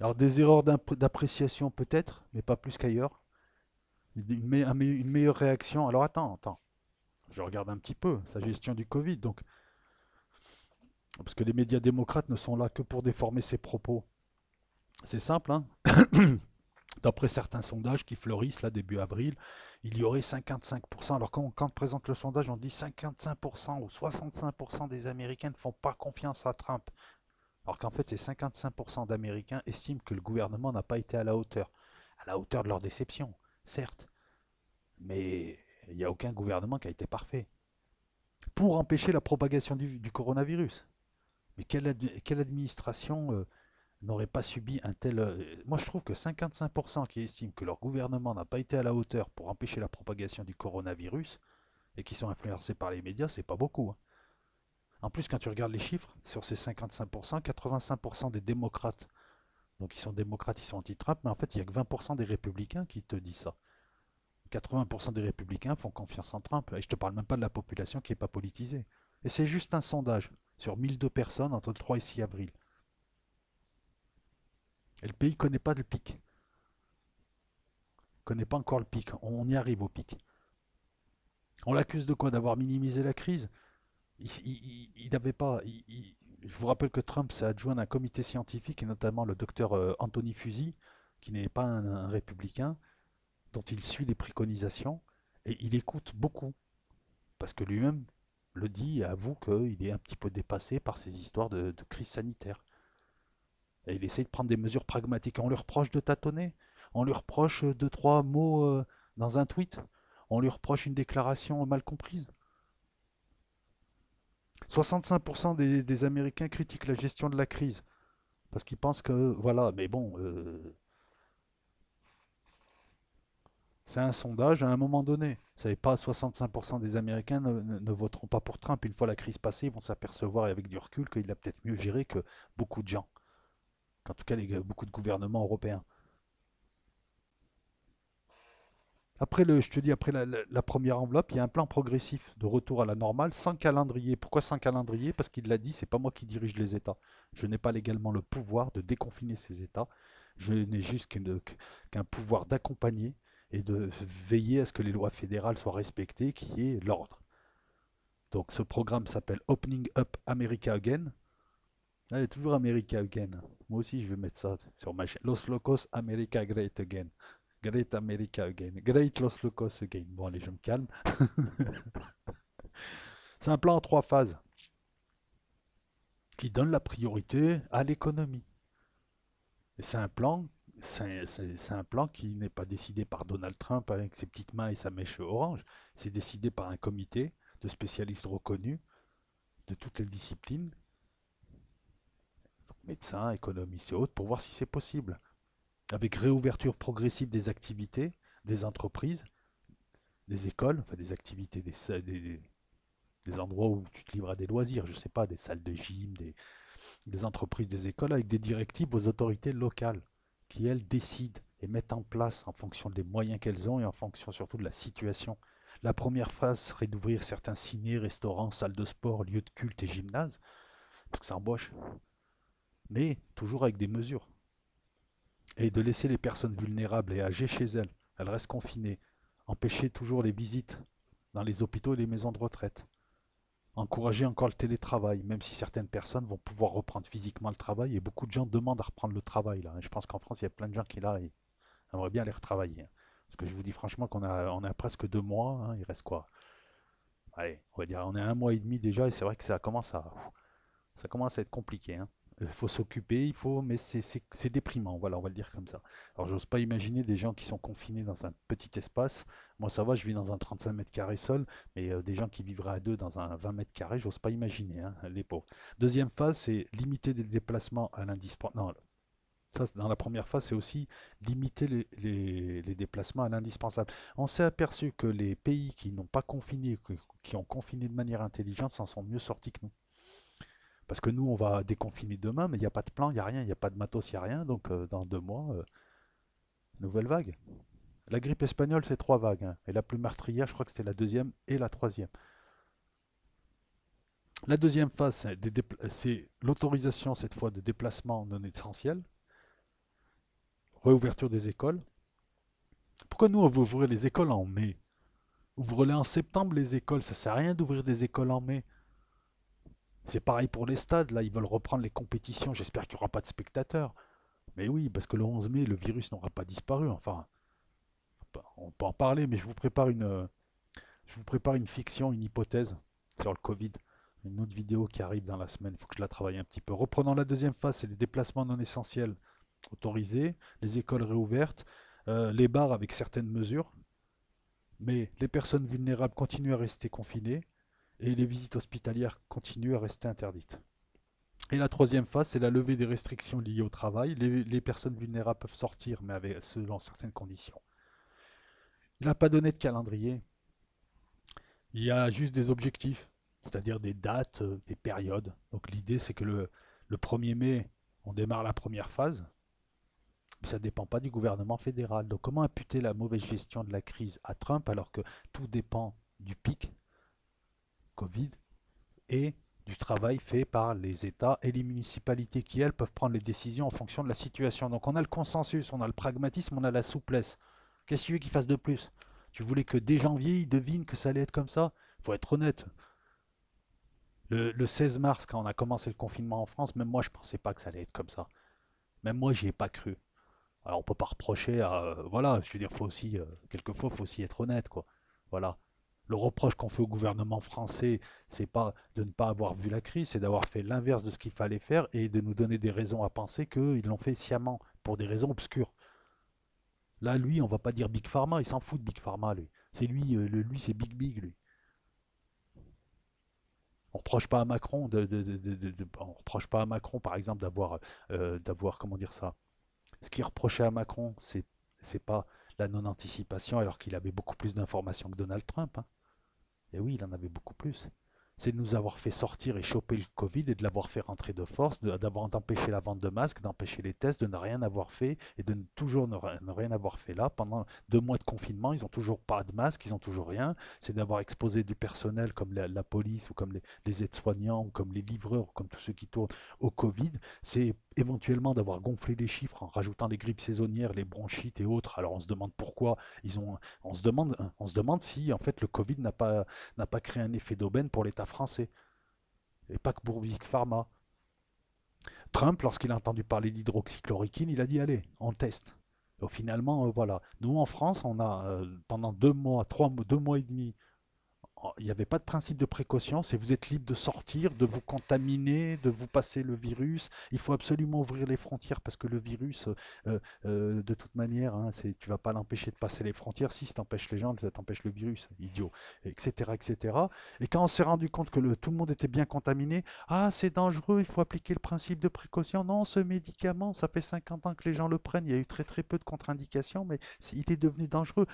Alors des erreurs d'appréciation peut-être, mais pas plus qu'ailleurs. Une meilleure réaction. Alors attends. Je regarde un petit peu sa gestion du Covid. Donc, parce que les médias démocrates ne sont là que pour déformer ses propos. C'est simple, hein. D'après certains sondages qui fleurissent là début avril, il y aurait 55%. Alors quand on présente le sondage, on dit 55% ou 65% des Américains ne font pas confiance à Trump. Alors qu'en fait, c'est 55% d'Américains estiment que le gouvernement n'a pas été à la hauteur de leur déception, certes, mais il n'y a aucun gouvernement qui a été parfait. Pour empêcher la propagation du coronavirus. Mais quelle administration n'aurait pas subi un tel... Moi, je trouve que 55% qui estiment que leur gouvernement n'a pas été à la hauteur pour empêcher la propagation du coronavirus et qui sont influencés par les médias, c'est pas beaucoup, hein. En plus, quand tu regardes les chiffres, sur ces 55%, 85% des démocrates, donc ils sont démocrates, ils sont anti-Trump, mais en fait, il n'y a que 20% des républicains qui te disent ça. 80% des républicains font confiance en Trump. Et je te parle même pas de la population qui n'est pas politisée. Et c'est juste un sondage sur 1002 personnes entre le 3 et 6 avril. Et le pays ne connaît pas le pic. Il ne connaît pas encore le pic. On y arrive au pic. On l'accuse de quoi? D'avoir minimisé la crise. Il n'avait pas. Je vous rappelle que Trump s'est adjoint d'un comité scientifique, et notamment le docteur Anthony Fauci, qui n'est pas un républicain, dont il suit les préconisations, et il écoute beaucoup, parce que lui-même le dit et avoue qu'il est un petit peu dépassé par ces histoires de crise sanitaire. Et il essaye de prendre des mesures pragmatiques. On lui reproche de tâtonner, on lui reproche deux, trois mots dans un tweet, on lui reproche une déclaration mal comprise. 65% des Américains critiquent la gestion de la crise, parce qu'ils pensent que, voilà, mais bon, c'est un sondage à un moment donné. Vous savez pas, 65% des Américains ne voteront pas pour Trump. Une fois la crise passée, ils vont s'apercevoir avec du recul qu'il a peut-être mieux géré que beaucoup de gens. En tout cas, beaucoup de gouvernements européens. Après, je te dis, après la première enveloppe, il y a un plan progressif de retour à la normale, sans calendrier. Pourquoi sans calendrier? Parce qu'il l'a dit, c'est pas moi qui dirige les États. Je n'ai pas légalement le pouvoir de déconfiner ces États. Je n'ai juste qu'un pouvoir d'accompagner et de veiller à ce que les lois fédérales soient respectées, qui est l'ordre. Donc ce programme s'appelle Opening Up America Again. Allez, toujours America Again. Moi aussi, je vais mettre ça sur ma chaîne. Los Locos America Great Again. Great America Again. Great Los Locos Again. Bon, allez, je me calme. C'est un plan en trois phases qui donne la priorité à l'économie. Et c'est un plan qui n'est pas décidé par Donald Trump avec ses petites mains et sa mèche orange. C'est décidé par un comité de spécialistes reconnus de toutes les disciplines, médecins, économistes et autres, pour voir si c'est possible. Avec réouverture progressive des activités, des entreprises, des écoles, enfin des activités, des endroits où tu te livres à des loisirs, je ne sais pas, des salles de gym, des entreprises, des écoles, avec des directives aux autorités locales qui, elles, décident et mettent en place en fonction des moyens qu'elles ont et en fonction surtout de la situation. La première phase serait d'ouvrir certains ciné, restaurants, salles de sport, lieux de culte et gymnases, parce que ça embauche, mais toujours avec des mesures. Et de laisser les personnes vulnérables et âgées chez elles. Elles restent confinées. Empêcher toujours les visites dans les hôpitaux et les maisons de retraite. Encourager encore le télétravail, même si certaines personnes vont pouvoir reprendre physiquement le travail, et beaucoup de gens demandent à reprendre le travail là. Et je pense qu'en France, il y a plein de gens qui là aimeraient bien aller retravailler, hein. Parce que je vous dis franchement qu'on a presque 2 mois, hein. Il reste quoi? Allez, on va dire on est à un mois et demi déjà, et c'est vrai que ça commence à être compliqué, hein. Il faut s'occuper, mais c'est déprimant, voilà, on va le dire comme ça. Alors, j'ose pas imaginer des gens qui sont confinés dans un petit espace. Moi, ça va, je vis dans un 35 mètres carrés seul, mais des gens qui vivraient à deux dans un 20 mètres carrés, j'ose pas imaginer, hein, les pauvres. Deuxième phase, c'est limiter les déplacements à l'indispensable. Non, ça, dans la première phase, c'est aussi limiter les déplacements à l'indispensable. On s'est aperçu que les pays qui n'ont pas confiné, qui ont confiné de manière intelligente, s'en sont mieux sortis que nous. Parce que nous, on va déconfiner demain, mais il n'y a pas de plan, il n'y a rien, il n'y a pas de matos, il n'y a rien. Donc, dans 2 mois, nouvelle vague. La grippe espagnole, c'est 3 vagues, hein. Et la plus meurtrière, je crois que c'était la deuxième et la troisième. La deuxième phase, c'est l'autorisation cette fois de déplacement non essentiel, réouverture des écoles. Pourquoi nous, on veut ouvrir les écoles en mai? Ouvrez-les en septembre, les écoles. Ça sert à rien d'ouvrir des écoles en mai. C'est pareil pour les stades. Là, ils veulent reprendre les compétitions. J'espère qu'il n'y aura pas de spectateurs. Mais oui, parce que le 11 mai, le virus n'aura pas disparu. Enfin, on peut en parler, mais je vous prépare une fiction, une hypothèse sur le Covid. Une autre vidéo qui arrive dans la semaine. Il faut que je la travaille un petit peu. Reprenons la deuxième phase, c'est les déplacements non essentiels autorisés, les écoles réouvertes, les bars avec certaines mesures. Mais les personnes vulnérables continuent à rester confinées et les visites hospitalières continuent à rester interdites. Et la troisième phase, c'est la levée des restrictions liées au travail. Les personnes vulnérables peuvent sortir, mais selon certaines conditions. Il n'a pas donné de calendrier. Il y a juste des objectifs, c'est-à-dire des dates, des périodes. Donc l'idée, c'est que le 1er mai, on démarre la première phase. Mais ça ne dépend pas du gouvernement fédéral. Donc comment imputer la mauvaise gestion de la crise à Trump alors que tout dépend du pic Covid et du travail fait par les États et les municipalités qui, elles, peuvent prendre les décisions en fonction de la situation. Donc on a le consensus, on a le pragmatisme, on a la souplesse. Qu'est-ce que tu veux qu'ils fassent de plus? Tu voulais que dès janvier, ils devinent que ça allait être comme ça? Il faut être honnête. Le 16 mars, quand on a commencé le confinement en France, même moi, je ne pensais pas que ça allait être comme ça. Même moi, j'y ai pas cru. Alors, on peut pas reprocher à... voilà, je veux dire, faut aussi... quelquefois, il faut aussi être honnête, quoi. Voilà. Le reproche qu'on fait au gouvernement français, c'est pas de ne pas avoir vu la crise, c'est d'avoir fait l'inverse de ce qu'il fallait faire et de nous donner des raisons à penser qu'ils l'ont fait sciemment, pour des raisons obscures. Là, lui, on va pas dire Big Pharma, il s'en fout de Big Pharma, lui. C'est lui, lui, c'est Big Big, lui. On reproche pas à Macron on reproche pas à Macron, par exemple, d'avoir, comment dire ça. Ce qui est reproché à Macron, c'est pas la non-anticipation, alors qu'il avait beaucoup plus d'informations que Donald Trump, hein. Et oui, il en avait beaucoup plus. C'est de nous avoir fait sortir et choper le Covid et de l'avoir fait rentrer de force, d'avoir empêché la vente de masques, d'empêcher les tests, de ne rien avoir fait et de toujours ne rien avoir fait là. Pendant 2 mois de confinement, ils n'ont toujours pas de masques, ils n'ont toujours rien. C'est d'avoir exposé du personnel comme la police ou comme les aides-soignants ou comme les livreurs ou comme tous ceux qui tournent au Covid. C'est éventuellement d'avoir gonflé les chiffres en rajoutant les grippes saisonnières, les bronchites et autres. Alors on se demande pourquoi on se demande si en fait le Covid n'a pas créé un effet d'aubaine pour l'État français et pas que pour Big Pharma. Trump, lorsqu'il a entendu parler d'hydroxychloroquine, il a dit allez, on teste. Donc finalement, voilà. Nous en France, on a pendant 2 mois, 2 mois et demi, il n'y avait pas de principe de précaution, c'est vous êtes libre de sortir, de vous contaminer, de vous passer le virus. Il faut absolument ouvrir les frontières parce que le virus, de toute manière, hein, tu ne vas pas l'empêcher de passer les frontières. Si tu empêches les gens, tu empêches le virus, idiot, etc. etc. Et quand on s'est rendu compte que tout le monde était bien contaminé, ah c'est dangereux, il faut appliquer le principe de précaution. Non, ce médicament, ça fait 50 ans que les gens le prennent, il y a eu très très peu de contre-indications, mais il est devenu dangereux.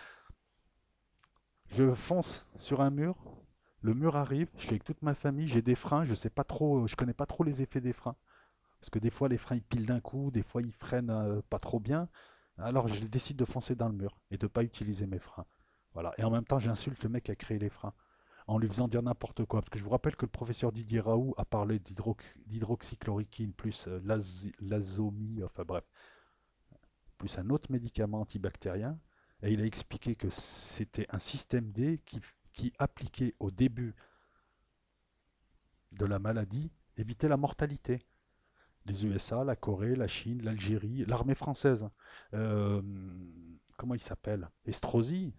Je fonce sur un mur, le mur arrive, je suis avec toute ma famille, j'ai des freins, je sais pas trop, je connais pas trop les effets des freins. Parce que des fois les freins ils pilent d'un coup, des fois ils freinent pas trop bien. Alors je décide de foncer dans le mur et de ne pas utiliser mes freins. Voilà. Et en même temps j'insulte le mec qui a créé les freins. En lui faisant dire n'importe quoi. Parce que je vous rappelle que le professeur Didier Raoult a parlé d'hydroxychloroquine plus l'azomie, enfin bref, plus un autre médicament antibactérien. Et il a expliqué que c'était un système D qui appliqué au début de la maladie, évitait la mortalité. Les USA, la Corée, la Chine, l'Algérie, l'armée française. Euh, Comment il s'appelle? Estrosi.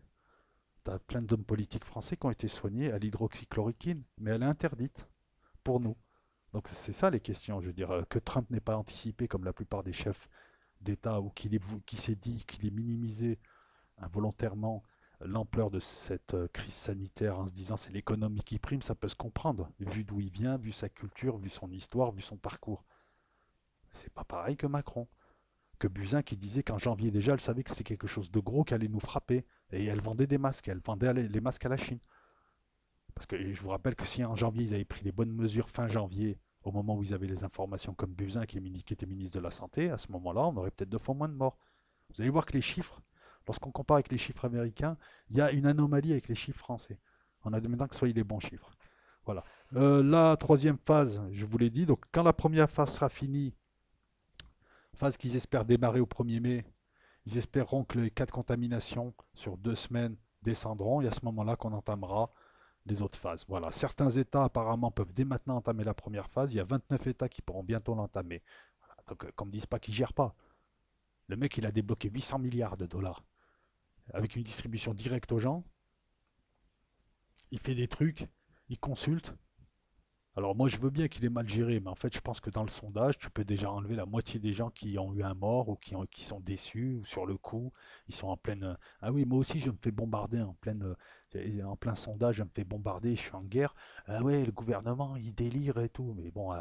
Tu as plein d'hommes politiques français qui ont été soignés à l'hydroxychloroquine, mais elle est interdite pour nous. Donc c'est ça les questions. Je veux dire, que Trump n'ait pas anticipé comme la plupart des chefs d'État ou qui s'est dit qu'il ait minimisé involontairement l'ampleur de cette crise sanitaire en se disant c'est l'économie qui prime, ça peut se comprendre, vu d'où il vient, vu sa culture, vu son histoire, vu son parcours. C'est pas pareil que Macron. Que Buzyn qui disait qu'en janvier déjà, elle savait que c'était quelque chose de gros qui allait nous frapper. Et elle vendait des masques, elle vendait les masques à la Chine. Parce que je vous rappelle que si en janvier, ils avaient pris les bonnes mesures fin janvier, au moment où ils avaient les informations comme Buzyn qui était ministre de la Santé, à ce moment-là, on aurait peut-être 2 fois moins de morts. Vous allez voir que les chiffres Lorsqu'on compare avec les chiffres américains, il y a une anomalie avec les chiffres français. On a demandé que ce soit les bons chiffres. Voilà. La troisième phase, je vous l'ai dit, donc quand la première phase sera finie, phase qu'ils espèrent démarrer au 1er mai, ils espéreront que les cas de contamination sur 2 semaines descendront et à ce moment-là qu'on entamera les autres phases. Voilà. Certains États apparemment peuvent dès maintenant entamer la première phase. Il y a 29 États qui pourront bientôt l'entamer. Voilà. Donc qu'on ne me dise pas qu'ils ne gèrent pas. Le mec, il a débloqué 800 milliards de dollars avec une distribution directe aux gens. Il fait des trucs, il consulte. Alors moi je veux bien qu'il est mal géré, mais en fait je pense que dans le sondage, tu peux déjà enlever la moitié des gens qui ont eu un mort ou qui sont déçus ou sur le coup, ils sont en pleine... Ah oui, moi aussi je me fais bombarder en plein sondage, je me fais bombarder, je suis en guerre. Ah ouais, le gouvernement il délire et tout, mais bon,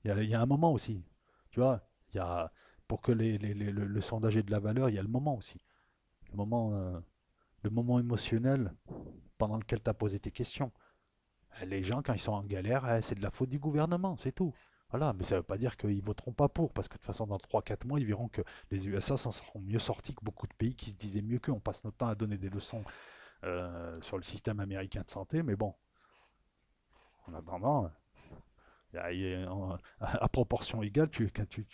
il y a un moment aussi, tu vois, il y a... pour que le sondage ait de la valeur, il y a le moment aussi. Le moment, euh, le moment émotionnel pendant lequel tu as posé tes questions. Les gens, quand ils sont en galère, c'est de la faute du gouvernement, c'est tout. Voilà, mais ça ne veut pas dire qu'ils voteront pas pour, parce que de toute façon, dans 3 4 mois, ils verront que les USA s'en seront mieux sortis que beaucoup de pays qui se disaient mieux qu'eux. On passe notre temps à donner des leçons sur le système américain de santé, mais bon, en attendant, à proportion égale,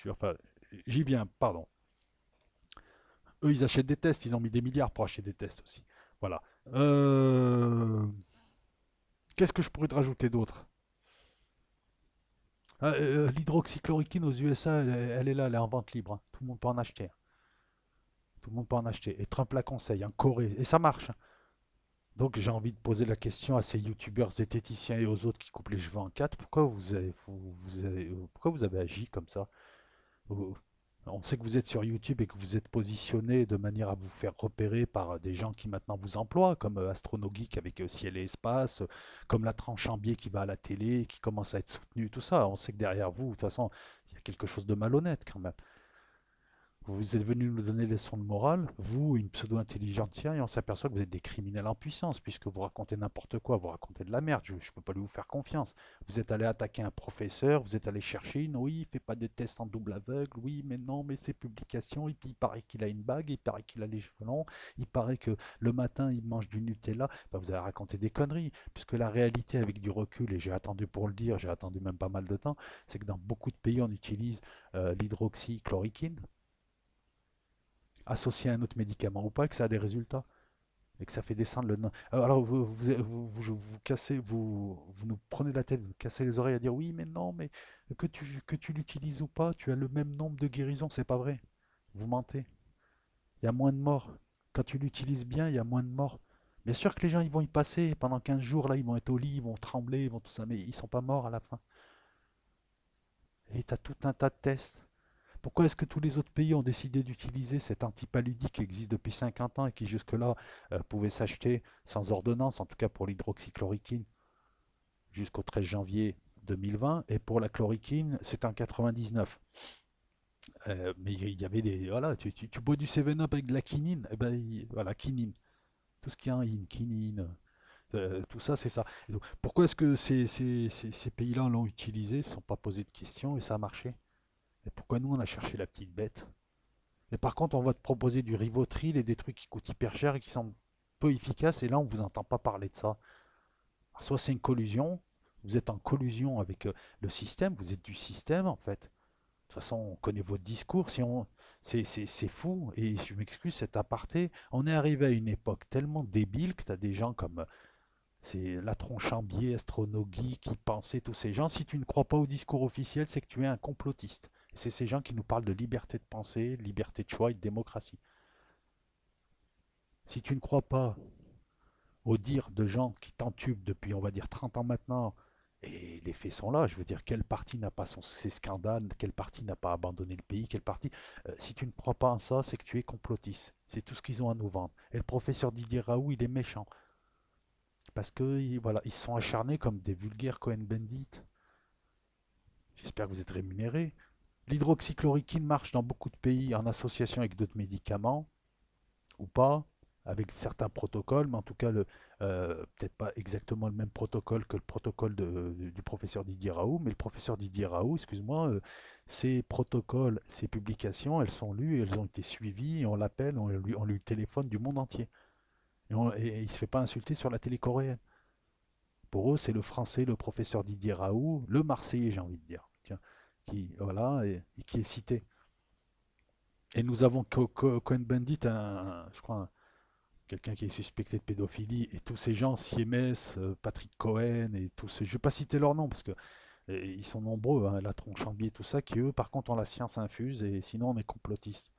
enfin, j'y viens, pardon. Eux, ils achètent des tests, ils ont mis des milliards pour acheter des tests aussi. Voilà. Euh, Qu'est-ce que je pourrais te rajouter d'autre? L'hydroxychloroquine aux USA, elle est là, elle est en vente libre, hein. Tout le monde peut en acheter. Tout le monde peut en acheter. Et Trump la conseille en Corée. Et ça marche, hein. Donc j'ai envie de poser la question à ces youtubeurs zététiciens et aux autres qui coupent les cheveux en quatre. Pourquoi vous avez agi comme ça? On sait que vous êtes sur YouTube et que vous êtes positionné de manière à vous faire repérer par des gens qui maintenant vous emploient, comme AstronoGeek avec Ciel et Espace, comme la tranche en biais qui va à la télé, qui commence à être soutenue, tout ça. On sait que derrière vous, de toute façon, il y a quelque chose de malhonnête quand même. Vous êtes venu nous donner des leçons de morale, vous, une pseudo-intelligentsia, et on s'aperçoit que vous êtes des criminels en puissance, puisque vous racontez n'importe quoi, vous racontez de la merde, je ne peux pas lui vous faire confiance. Vous êtes allé attaquer un professeur, vous êtes allé chercher, non, oui, il ne fait pas de tests en double aveugle, oui, mais non, mais ses publications, et puis il paraît qu'il a une bague, il paraît qu'il a les cheveux longs, il paraît que le matin, il mange du Nutella. Ben, vous avez raconté des conneries, puisque la réalité, avec du recul, et j'ai attendu pour le dire, j'ai attendu même pas mal de temps, c'est que dans beaucoup de pays, on utilise l'hydroxychloroquine associé à un autre médicament ou pas, et que ça a des résultats et que ça fait descendre le. Alors vous cassez, vous nous prenez la tête, vous cassez les oreilles à dire oui, mais non, mais que tu l'utilises ou pas, tu as le même nombre de guérisons, c'est pas vrai. Vous mentez. Il y a moins de morts. Quand tu l'utilises bien, il y a moins de morts. Bien sûr que les gens ils vont y passer pendant 15 jours, là ils vont être au lit, ils vont trembler, ils vont tout ça, mais ils sont pas morts à la fin. Et tu as tout un tas de tests. Pourquoi est-ce que tous les autres pays ont décidé d'utiliser cet antipaludique qui existe depuis 50 ans et qui jusque-là pouvait s'acheter sans ordonnance, en tout cas pour l'hydroxychloroquine, jusqu'au 13 janvier 2020, et pour la chloroquine, c'est en 99. Mais il y avait des... Voilà, tu bois du 7-Up avec de la quinine, et ben, voilà, quinine. Tout ce qui est en in, quinine, tout ça, c'est ça. Et donc, pourquoi est-ce que ces pays-là l'ont utilisé, ne se sont pas posé de questions et ça a marché? Et pourquoi nous, on a cherché la petite bête? Mais par contre, on va te proposer du Rivotril et des trucs qui coûtent hyper cher et qui sont peu efficaces, et là, on ne vous entend pas parler de ça. Alors, soit c'est une collusion, vous êtes en collusion avec le système, vous êtes du système en fait. De toute façon, on connaît votre discours. C'est fou, et je m'excuse cet aparté. On est arrivé à une époque tellement débile que tu as des gens comme c'est la Tronchambier, Astronogui, qui pensaient tous ces gens. Si tu ne crois pas au discours officiel, c'est que tu es un complotiste. Et c'est ces gens qui nous parlent de liberté de pensée, liberté de choix et de démocratie. Si tu ne crois pas au dire de gens qui t'entubent depuis, on va dire, 30 ans maintenant, et les faits sont là, je veux dire, quel parti n'a pas ses scandales, quel parti n'a pas abandonné le pays, quel parti... si tu ne crois pas en ça, c'est que tu es complotiste. C'est tout ce qu'ils ont à nous vendre. Et le professeur Didier Raoult, il est méchant. Parce que voilà, ils sont acharnés comme des vulgaires Cohen-Bendit. J'espère que vous êtes rémunérés. L'hydroxychloroquine marche dans beaucoup de pays en association avec d'autres médicaments, ou pas. avec certains protocoles, mais en tout cas, peut-être pas exactement le même protocole que le protocole du professeur Didier Raoult, mais le professeur Didier Raoult, excuse-moi, ces protocoles, ces publications, elles sont lues et elles ont été suivies, et on l'appelle, on lui téléphone du monde entier. Et il ne se fait pas insulter sur la télé coréenne. Pour eux, c'est le français, le professeur Didier Raoult, le Marseillais, j'ai envie de dire, tiens, qui, voilà, et qui est cité. Et nous avons Cohen-Bendit, je crois, quelqu'un qui est suspecté de pédophilie, et tous ces gens, Siemens, Patrick Cohen, et tous ces... Je ne vais pas citer leurs noms, parce que ils sont nombreux, hein, la Tronchambier, tout ça, qui eux, par contre, ont la science infuse, et sinon, on est complotistes.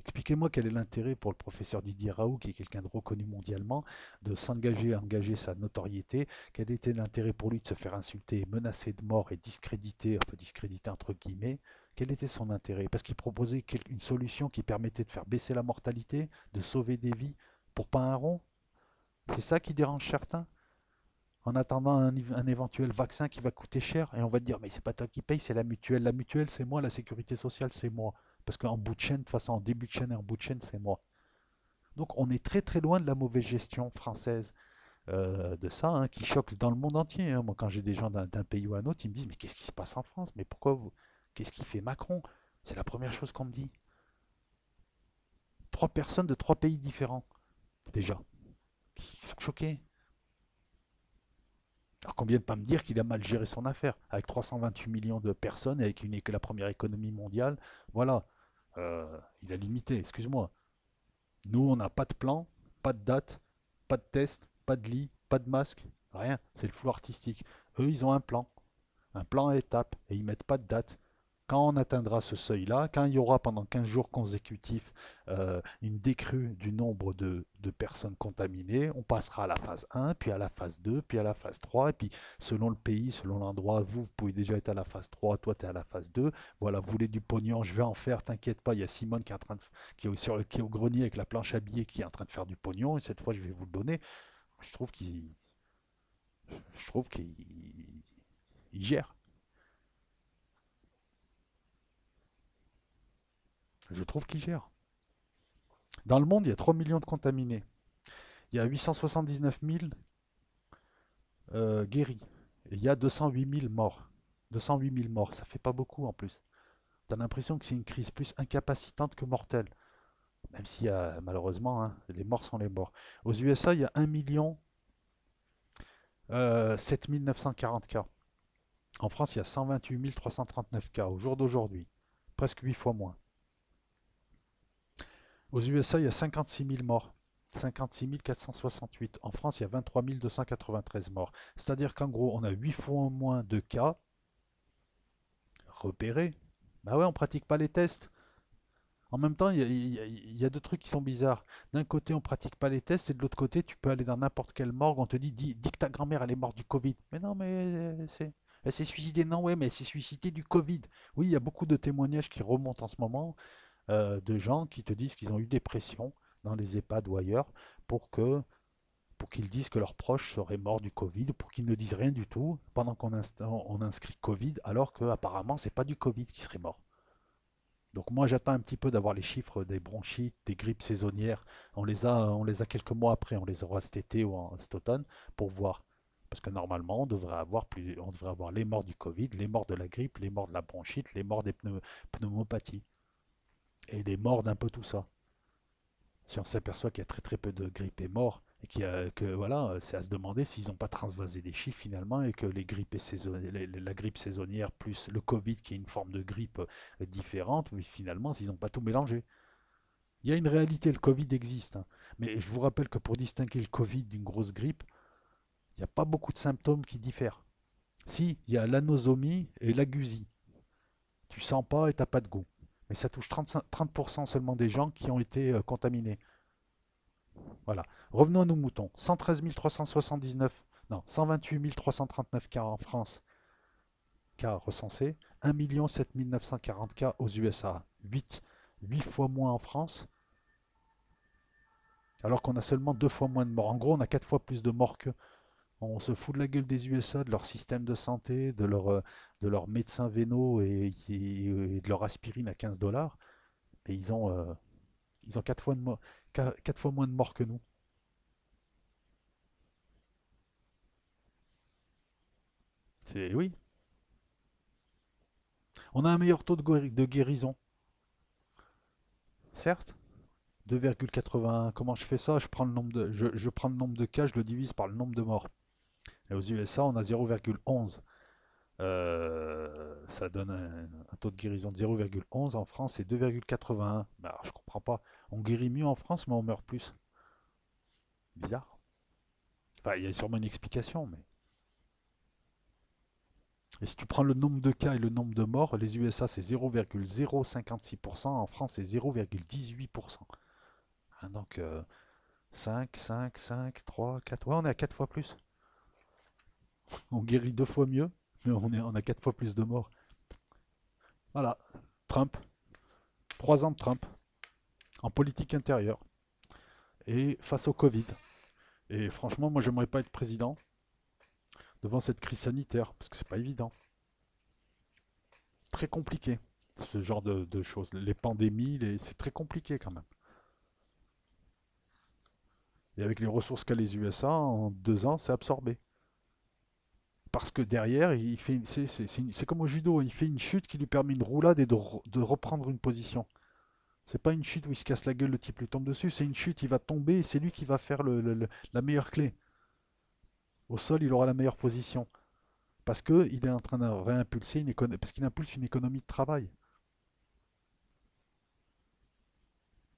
Expliquez-moi quel est l'intérêt pour le professeur Didier Raoult, qui est quelqu'un de reconnu mondialement, de s'engager à engager sa notoriété. Quel était l'intérêt pour lui de se faire insulter, menacer de mort et discréditer, enfin discréditer entre guillemets. Quel était son intérêt? Parce qu'il proposait une solution qui permettait de faire baisser la mortalité, de sauver des vies, pour pas un rond. C'est ça qui dérange certains. En attendant un éventuel vaccin qui va coûter cher, et on va te dire, mais c'est pas toi qui paye, c'est la mutuelle. La mutuelle, c'est moi, la sécurité sociale, c'est moi. Parce qu'en bout de chaîne, de toute façon, en début de chaîne et en bout de chaîne, c'est moi. Donc on est très très loin de la mauvaise gestion française de ça, hein, qui choque dans le monde entier, hein. Moi, quand j'ai des gens d'un pays ou un autre, ils me disent, mais qu'est-ce qui se passe en France? Mais pourquoi vous... Qu'est-ce qu'il fait Macron? C'est la première chose qu'on me dit. Trois personnes de trois pays différents, déjà, qui sont choqués. Alors qu'on vient de pas me dire qu'il a mal géré son affaire, avec 328 millions de personnes, et avec la première économie mondiale, voilà, il a limité, excuse-moi. Nous, on n'a pas de plan, pas de date, pas de test, pas de lit, pas de masque, rien, c'est le flou artistique. Eux, ils ont un plan à étapes, et ils mettent pas de date. Quand on atteindra ce seuil-là, quand il y aura pendant 15 jours consécutifs une décrue du nombre de personnes contaminées, on passera à la phase 1, puis à la phase 2, puis à la phase 3, et puis selon le pays, selon l'endroit, vous pouvez déjà être à la phase 3, toi tu es à la phase 2, voilà, vous voulez du pognon, je vais en faire, t'inquiète pas, il y a Simone qui est, en train de, qui est au grenier avec la planche à billets qui est en train de faire du pognon, et cette fois je vais vous le donner. Je trouve qu'il je trouve qu'il il gère. Je trouve qu'il gère. Dans le monde, il y a 3 millions de contaminés. Il y a 879 000 guéris. Et il y a 208 000 morts. 208 000 morts, ça fait pas beaucoup en plus. Tu as l'impression que c'est une crise plus incapacitante que mortelle. Même si malheureusement, hein, les morts sont les morts. Aux USA, il y a 1 million 7 940 cas. En France, il y a 128 339 cas au jour d'aujourd'hui. Presque 8 fois moins. Aux USA, il y a 56 000 morts. 56 468. En France, il y a 23 293 morts. C'est-à-dire qu'en gros, on a 8 fois moins de cas repérés. Bah ouais, on pratique pas les tests. En même temps, il y a deux trucs qui sont bizarres. D'un côté, on pratique pas les tests, et de l'autre côté, tu peux aller dans n'importe quelle morgue, on te dit, dis que ta grand-mère, elle est morte du Covid. Mais non, mais elle s'est suicidée. Non, ouais, mais elle s'est suicidée du Covid. Oui, il y a beaucoup de témoignages qui remontent en ce moment de gens qui te disent qu'ils ont eu des pressions dans les EHPAD ou ailleurs pour qu'ils disent que leurs proches seraient morts du Covid, pour qu'ils ne disent rien du tout pendant on inscrit Covid, alors qu'apparemment c'est pas du Covid qui serait mort. Donc moi j'attends un petit peu d'avoir les chiffres des bronchites, des grippes saisonnières. On les a quelques mois après, on les aura cet été ou cet automne pour voir. Parce que normalement on devrait avoir les morts du Covid, les morts de la grippe, les morts de la bronchite, les morts des pneumopathies et les morts d'un peu tout ça. Si on s'aperçoit qu'il y a très très peu de grippe et morts, et que voilà, c'est à se demander s'ils n'ont pas transvasé des chiffres finalement, et que les grippes la grippe saisonnière plus le Covid qui est une forme de grippe différente, mais finalement s'ils n'ont pas tout mélangé. Il y a une réalité, le Covid existe, hein. Mais je vous rappelle que pour distinguer le Covid d'une grosse grippe, il n'y a pas beaucoup de symptômes qui diffèrent. Si, il y a l'anosomie et l'agusie. Tu sens pas et t'as pas de goût. Mais ça touche 30% seulement des gens qui ont été contaminés. Voilà. Revenons à nos moutons. 113 379, non, 128 339 cas en France, cas recensés. 1 7 940 cas aux USA. 8 fois moins en France, alors qu'on a seulement 2 fois moins de morts. En gros, on a 4 fois plus de morts que. On se fout de la gueule des USA, de leur système de santé, de leurs médecins vénaux et de leur aspirine à 15 $. Et ils ont Ils ont 4 fois, 4 fois moins de morts que nous. Oui. On a un meilleur taux de guérison, certes. 2,81. Comment je fais ça? Je prends le nombre de cas, je le divise par le nombre de morts. Et aux USA, on a 0,11. Ça donne un taux de guérison de 0,11. En France, c'est 2,81. Bah, alors, je comprends pas. On guérit mieux en France, mais on meurt plus. Bizarre. Enfin, il y a sûrement une explication, mais. Et si tu prends le nombre de cas et le nombre de morts, les USA c'est 0,056%, en France c'est 0,18%. Hein, donc 5, 5, 5, 3, 4. Ouais, on est à 4 fois plus. On guérit 2 fois mieux, mais on a 4 fois plus de morts. Voilà. Trump. 3 ans de Trump en politique intérieure et face au Covid. Et franchement, moi j'aimerais pas être président devant cette crise sanitaire parce que c'est pas évident. Très compliqué ce genre de choses. Les pandémies, c'est très compliqué quand même. Et avec les ressources qu'a les USA, en 2 ans, c'est absorbé. Parce que derrière, c'est comme au judo, il fait une chute qui lui permet une roulade et de reprendre une position. C'est pas une chute où il se casse la gueule, le type lui tombe dessus, c'est une chute, il va tomber et c'est lui qui va faire la meilleure clé. Au sol, il aura la meilleure position. Parce qu'il est en train de réimpulser parce qu'il impulse une économie de travail.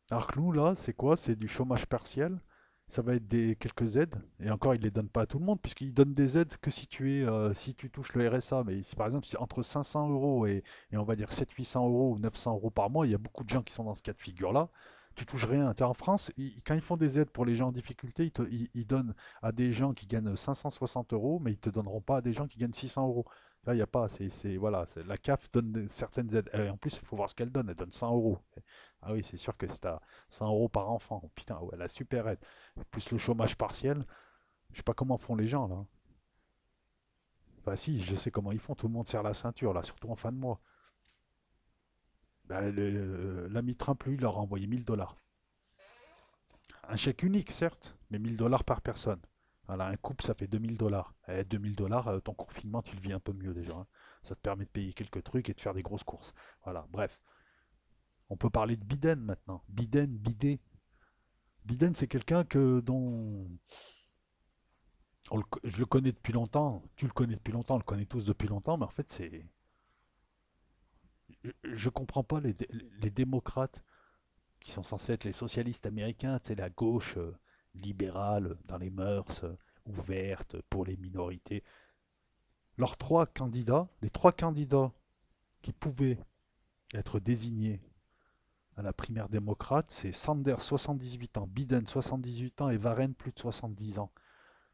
Alors que nous, là, c'est quoi? C'est du chômage partiel. Ça va être quelques aides. Et encore, il ne les donne pas à tout le monde, puisqu'il donne des aides que si tu touches le RSA. Mais si par exemple, c'est entre 500 euros et on va dire 700-800 euros ou 900 euros par mois, il y a beaucoup de gens qui sont dans ce cas de figure-là. Tu touches rien. En France, quand ils font des aides pour les gens en difficulté, ils donnent à des gens qui gagnent 560 euros, mais ils ne te donneront pas à des gens qui gagnent 600 euros. Là, il n'y a pas. Voilà, la CAF donne certaines aides. Et en plus, il faut voir ce qu'elle donne. Elle donne 100 euros. Ah oui, c'est sûr que c'est à 100 euros par enfant. Oh, putain, ouais, la super aide. Plus le chômage partiel. Je sais pas comment font les gens là. Enfin si, je sais comment ils font. Tout le monde serre la ceinture là, surtout en fin de mois. Bah, l'ami Trump, lui, il leur a envoyé 1000 $. Un chèque unique, certes, mais 1000 $ par personne. Voilà, un couple, ça fait 2000 $. 2000 $, ton confinement, tu le vis un peu mieux déjà, hein. Ça te permet de payer quelques trucs et de faire des grosses courses. Voilà, bref. On peut parler de Biden maintenant. Biden, Bidet. Biden, c'est quelqu'un dont je le connais depuis longtemps, tu le connais depuis longtemps, on le connaît tous depuis longtemps, mais en fait, je comprends pas les démocrates qui sont censés être les socialistes américains, c'est la gauche libérale dans les mœurs, ouverte pour les minorités. Leurs trois candidats, les trois candidats qui pouvaient être désignés à la primaire démocrate, c'est Sanders 78 ans, Biden 78 ans et Warren plus de 70 ans.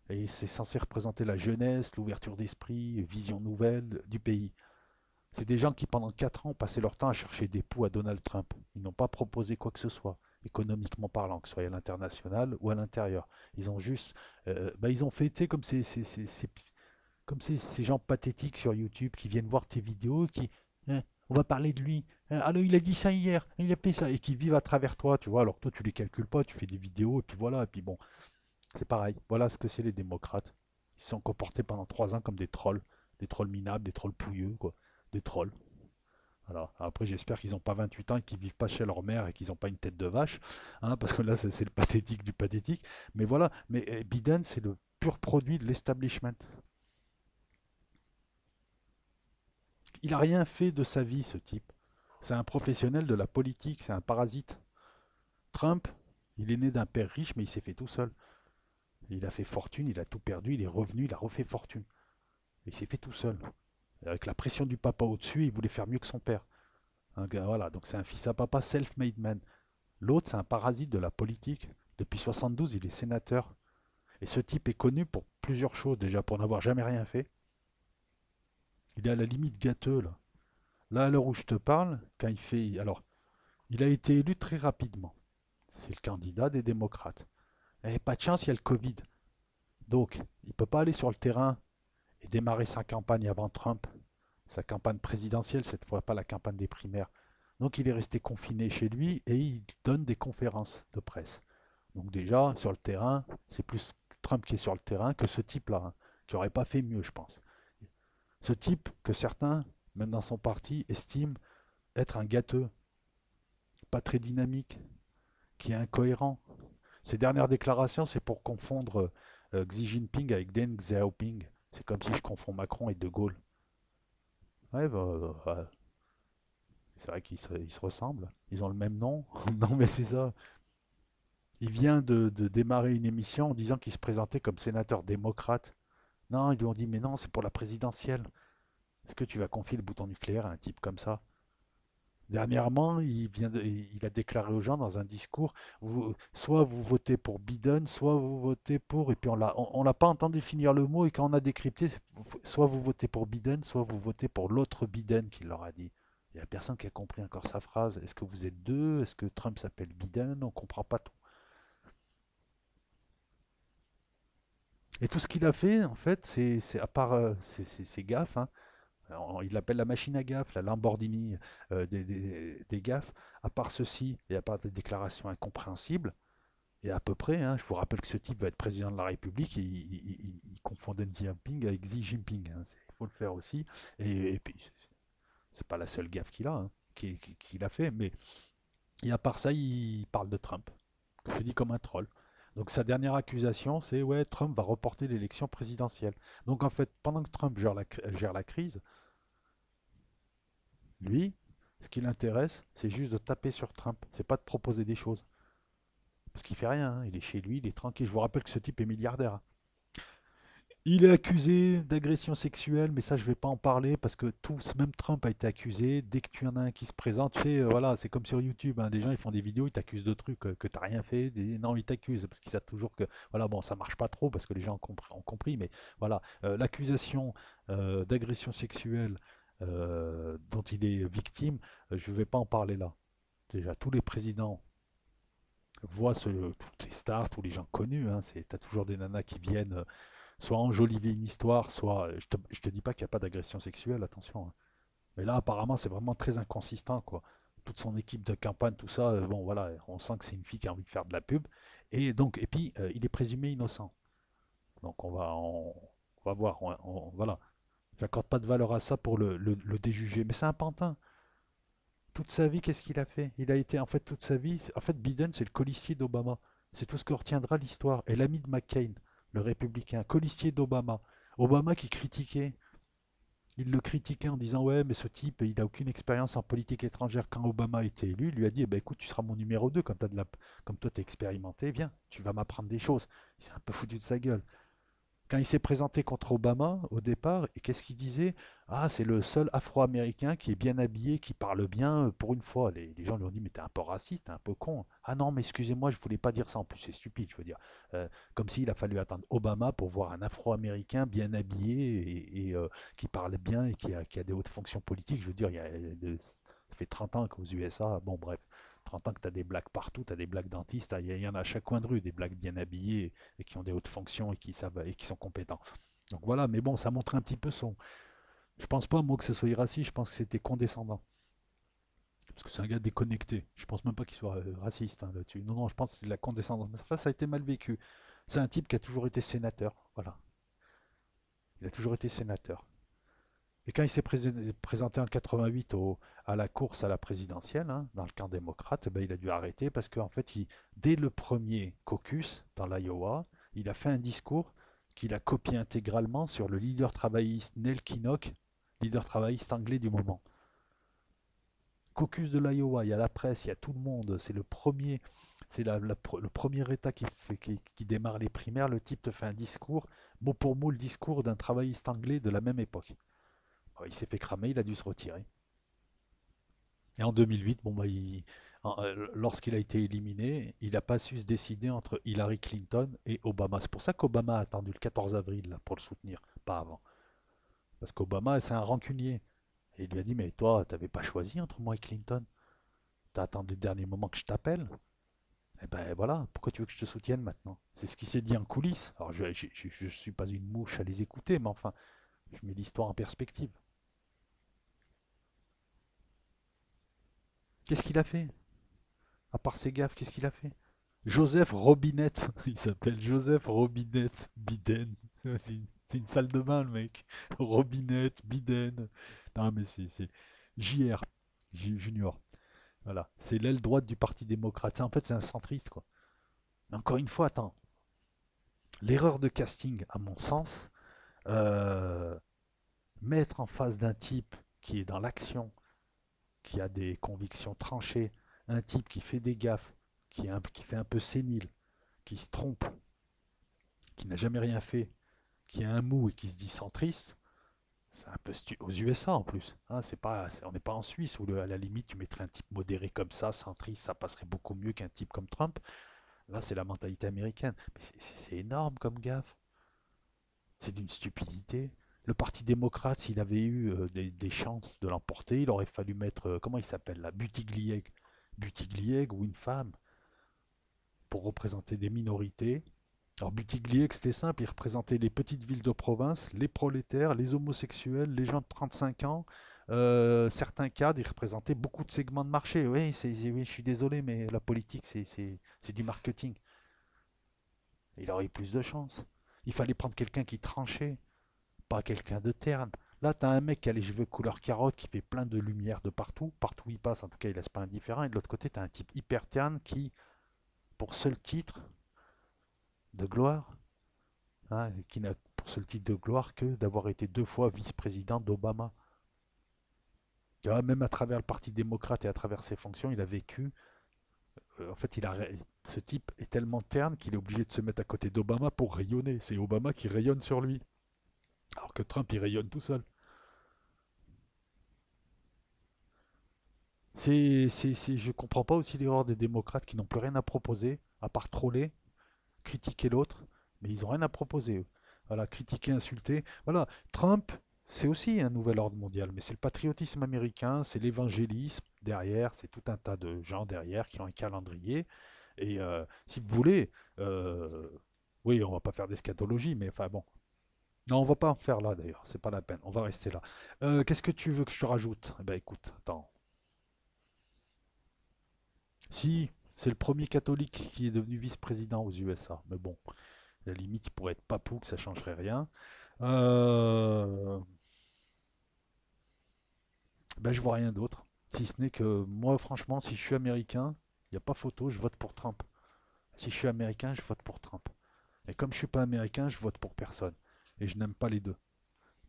Et c'est censé représenter la jeunesse, l'ouverture d'esprit, vision nouvelle du pays. C'est des gens qui, pendant 4 ans, passaient leur temps à chercher des poux à Donald Trump. Ils n'ont pas proposé quoi que ce soit, économiquement parlant, que ce soit à l'international ou à l'intérieur. Ils ont juste. Ils ont fait, tu sais, comme ces gens pathétiques sur YouTube qui viennent voir tes vidéos, hein, on va parler de lui. Hein, alors, il a dit ça hier, il a fait ça, et qui vivent à travers toi, tu vois. Alors, toi, tu les calcules pas, tu fais des vidéos, et puis voilà, et puis bon, c'est pareil. Voilà ce que c'est les démocrates. Ils se sont comportés pendant 3 ans comme des trolls minables, des trolls pouilleux, quoi. Des trolls. Alors, après, j'espère qu'ils n'ont pas 28 ans et qu'ils vivent pas chez leur mère et qu'ils n'ont pas une tête de vache, hein, parce que là, c'est le pathétique du pathétique. Mais voilà, mais Biden, c'est le pur produit de l'establishment. Il n'a rien fait de sa vie, ce type. C'est un professionnel de la politique, c'est un parasite. Trump, il est né d'un père riche, mais il s'est fait tout seul. Il a fait fortune, il a tout perdu, il est revenu, il a refait fortune. Et il s'est fait tout seul. Avec la pression du papa au-dessus, il voulait faire mieux que son père. Voilà, donc c'est un fils à papa self-made man. L'autre, c'est un parasite de la politique. Depuis 72, il est sénateur. Et ce type est connu pour plusieurs choses. Déjà, pour n'avoir jamais rien fait. Il est à la limite gâteux, là. Là, à l'heure où je te parle, quand il fait. Alors, il a été élu très rapidement. C'est le candidat des démocrates. Et pas de chance, il y a le Covid. Donc, il ne peut pas aller sur le terrain et démarrer sa campagne avant Trump. Sa campagne présidentielle, cette fois, pas la campagne des primaires. Donc il est resté confiné chez lui et il donne des conférences de presse. Donc déjà, sur le terrain, c'est plus Trump qui est sur le terrain que ce type-là, hein, qui n'aurait pas fait mieux, je pense. Ce type que certains, même dans son parti, estiment être un gâteux, pas très dynamique, qui est incohérent. Ses dernières déclarations, c'est pour confondre Xi Jinping avec Deng Xiaoping. C'est comme si je confonds Macron et De Gaulle. Ouais, c'est vrai ils se ressemblent. Ils ont le même nom. Non, mais c'est ça. Il vient de démarrer une émission en disant qu'il se présentait comme sénateur démocrate. Non, ils lui ont dit, mais non, c'est pour la présidentielle. Est-ce que tu vas confier le bouton nucléaire à un type comme ça? Dernièrement, il a déclaré aux gens dans un discours, soit vous votez pour Biden, soit vous votez pour, et puis on l'a pas entendu finir le mot, et quand on a décrypté, soit vous votez pour Biden, soit vous votez pour l'autre Biden qu'il leur a dit. Il n'y a personne qui a compris encore sa phrase. Est-ce que vous êtes deux? Est-ce que Trump s'appelle Biden? On ne comprend pas tout. Et tout ce qu'il a fait, en fait, à part ses gaffes, hein, il l'appelle la machine à gaffes, la Lamborghini des gaffes. À part ceci, et à part des déclarations incompréhensibles, et à peu près, hein, je vous rappelle que ce type va être président de la République, et il confond Deng Xiaoping avec Xi Jinping. Hein, il faut le faire aussi. Et puis, c'est pas la seule gaffe qu'il a, hein, qu'il a fait, mais et à part ça, il parle de Trump. Je dis comme un troll. Donc sa dernière accusation, c'est ouais, Trump va reporter l'élection présidentielle. Donc en fait, pendant que Trump gère la crise, lui, ce qui l'intéresse, c'est juste de taper sur Trump. C'est pas de proposer des choses. Parce qu'il fait rien, hein. Il est chez lui, il est tranquille. Je vous rappelle que ce type est milliardaire, hein. Il est accusé d'agression sexuelle, mais ça je vais pas en parler parce que tous, même Trump a été accusé. Dès que tu en as un qui se présente, tu sais, voilà, c'est comme sur YouTube, hein, des gens ils font des vidéos, ils t'accusent de trucs que t'as rien fait. Non, ils t'accusent parce qu'ils savent toujours que, voilà, bon, ça marche pas trop parce que les gens ont compris, mais voilà, l'accusation d'agression sexuelle dont il est victime, je vais pas en parler là. Déjà, tous les présidents toutes les stars, tous les gens connus, hein, t'as toujours des nanas qui viennent soit enjoliver une histoire, soit. Je te dis pas qu'il n'y a pas d'agression sexuelle, attention, hein. Mais là, apparemment, c'est vraiment très inconsistant, quoi. Toute son équipe de campagne, tout ça, bon, voilà, on sent que c'est une fille qui a envie de faire de la pub. Et puis, il est présumé innocent. Donc, on va voir. Voilà. J'accorde pas de valeur à ça pour le déjuger. Mais c'est un pantin. Toute sa vie, qu'est-ce qu'il a fait? Il a été, en fait, toute sa vie. En fait, Biden, c'est le colistier d'Obama. C'est tout ce que retiendra l'histoire. Et l'ami de McCain, le républicain, colistier d'Obama. Obama qui critiquait. Il le critiquait en disant ouais, mais ce type, il n'a aucune expérience en politique étrangère. Quand Obama a été élu, il lui a dit eh ben, écoute, tu seras mon numéro 2 comme toi tu es expérimenté, viens, tu vas m'apprendre des choses. Il s'est un peu foutu de sa gueule. Quand il s'est présenté contre Obama au départ, et qu'est-ce qu'il disait? Ah, c'est le seul Afro-Américain qui est bien habillé, qui parle bien pour une fois. Les gens lui ont dit mais t'es un peu raciste, t'es un peu con. Ah non, mais excusez-moi, je voulais pas dire ça. En plus, c'est stupide, je veux dire. Comme s'il a fallu attendre Obama pour voir un Afro-Américain bien habillé qui parle bien et qui a des hautes fonctions politiques. Je veux dire, ça fait 30 ans qu'aux USA, bon bref, 30 ans que tu as des blagues partout, tu as des blagues dentistes, il y en a à chaque coin de rue, des blagues bien habillées et qui ont des hautes fonctions et qui savent et qui sont compétents. Donc voilà, mais bon, ça montre un petit peu son. Je pense pas, moi, que ce soit raciste, je pense que c'était condescendant. Parce que c'est un gars déconnecté. Je pense même pas qu'il soit raciste, hein, là-dessus. Non, non, je pense que c'est de la condescendance. Mais enfin, ça a été mal vécu. C'est un type qui a toujours été sénateur. Voilà. Il a toujours été sénateur. Et quand il s'est présenté en 88 à la course à la présidentielle, hein, dans le camp démocrate, ben, il a dû arrêter parce qu'en fait, dès le premier caucus dans l'Iowa, il a fait un discours qu'il a copié intégralement sur le leader travailliste Neil Kinnock, leader travailliste anglais du moment. Caucus de l'Iowa, il y a la presse, il y a tout le monde, c'est le premier, c'est le premier État qui démarre les primaires. Le type te fait un discours, mot pour mot le discours d'un travailliste anglais de la même époque. Il s'est fait cramer, il a dû se retirer. Et en 2008, bon, bah, lorsqu'il a été éliminé, il n'a pas su se décider entre Hillary Clinton et Obama. C'est pour ça qu'Obama a attendu le 14 avril là, pour le soutenir, pas avant. Parce qu'Obama, c'est un rancunier. Et il lui a dit, mais toi, tu n'avais pas choisi entre moi et Clinton. Tu as attendu le dernier moment que je t'appelle. Et ben voilà, pourquoi tu veux que je te soutienne maintenant? C'est ce qui s'est dit en coulisses. Alors je ne suis pas une mouche à les écouter, mais enfin, je mets l'histoire en perspective. Qu'est-ce qu'il a fait? À part ses gaffes, qu'est-ce qu'il a fait? Joseph Robinette. Il s'appelle Joseph Robinette Biden. C'est une salle de bain, le mec. Robinette, Biden. Non, mais c'est JR. Junior. Voilà. C'est l'aile droite du Parti démocrate. En fait, c'est un centriste, quoi. Mais encore une fois, attends. L'erreur de casting, à mon sens, euh, mettre en face d'un type qui est dans l'action, qui a des convictions tranchées, un type qui fait des gaffes, qui fait un peu sénile, qui se trompe, qui n'a jamais rien fait, qui a un mou et qui se dit centriste, c'est un peu aux USA en plus. Hein, on n'est pas en Suisse où à la limite tu mettrais un type modéré comme ça, centriste, ça passerait beaucoup mieux qu'un type comme Trump. Là, c'est la mentalité américaine. Mais c'est énorme comme gaffe. C'est d'une stupidité. Le Parti démocrate, s'il avait eu des chances de l'emporter, il aurait fallu mettre, comment il s'appelle là, Buttigieg. Buttigieg ou une femme pour représenter des minorités. Alors Buttigieg, c'était simple, il représentait les petites villes de province, les prolétaires, les homosexuels, les gens de 35 ans, certains cadres, il représentait beaucoup de segments de marché. Oui, oui, je suis désolé, mais la politique, c'est du marketing. Il aurait eu plus de chance. Il fallait prendre quelqu'un qui tranchait, pas quelqu'un de terne. Là, t'as un mec qui a les cheveux couleur carotte, qui fait plein de lumière de partout. Partout où il passe, en tout cas, il laisse pas indifférent. Et de l'autre côté, t'as un type hyper terne qui, pour seul titre de gloire, hein, qui n'a pour seul titre de gloire que d'avoir été 2 fois vice-président d'Obama. Même à travers le Parti démocrate et à travers ses fonctions, il a vécu. En fait, ce type est tellement terne qu'il est obligé de se mettre à côté d'Obama pour rayonner. C'est Obama qui rayonne sur lui. Alors que Trump, il rayonne tout seul. Je comprends pas aussi l'erreur des démocrates qui n'ont plus rien à proposer, à part troller, critiquer l'autre, mais ils n'ont rien à proposer. Eux. Voilà, critiquer, insulter. Voilà, Trump, c'est aussi un nouvel ordre mondial, mais c'est le patriotisme américain, c'est l'évangélisme derrière, c'est tout un tas de gens derrière qui ont un calendrier. Et si vous voulez, euh, oui, on va pas faire d'eschatologie, mais enfin bon. Non, on va pas en faire là d'ailleurs, c'est pas la peine, on va rester là. Qu'est-ce que tu veux que je te rajoute? Eh ben écoute, attends. Si, c'est le premier catholique qui est devenu vice-président aux USA. Mais bon, à la limite, il pourrait être papou, que ça changerait rien. Euh... Ben, je vois rien d'autre. Si ce n'est que moi, franchement, si je suis américain, il n'y a pas photo, je vote pour Trump. Si je suis américain, je vote pour Trump. Et comme je suis pas américain, je vote pour personne. Et je n'aime pas les deux.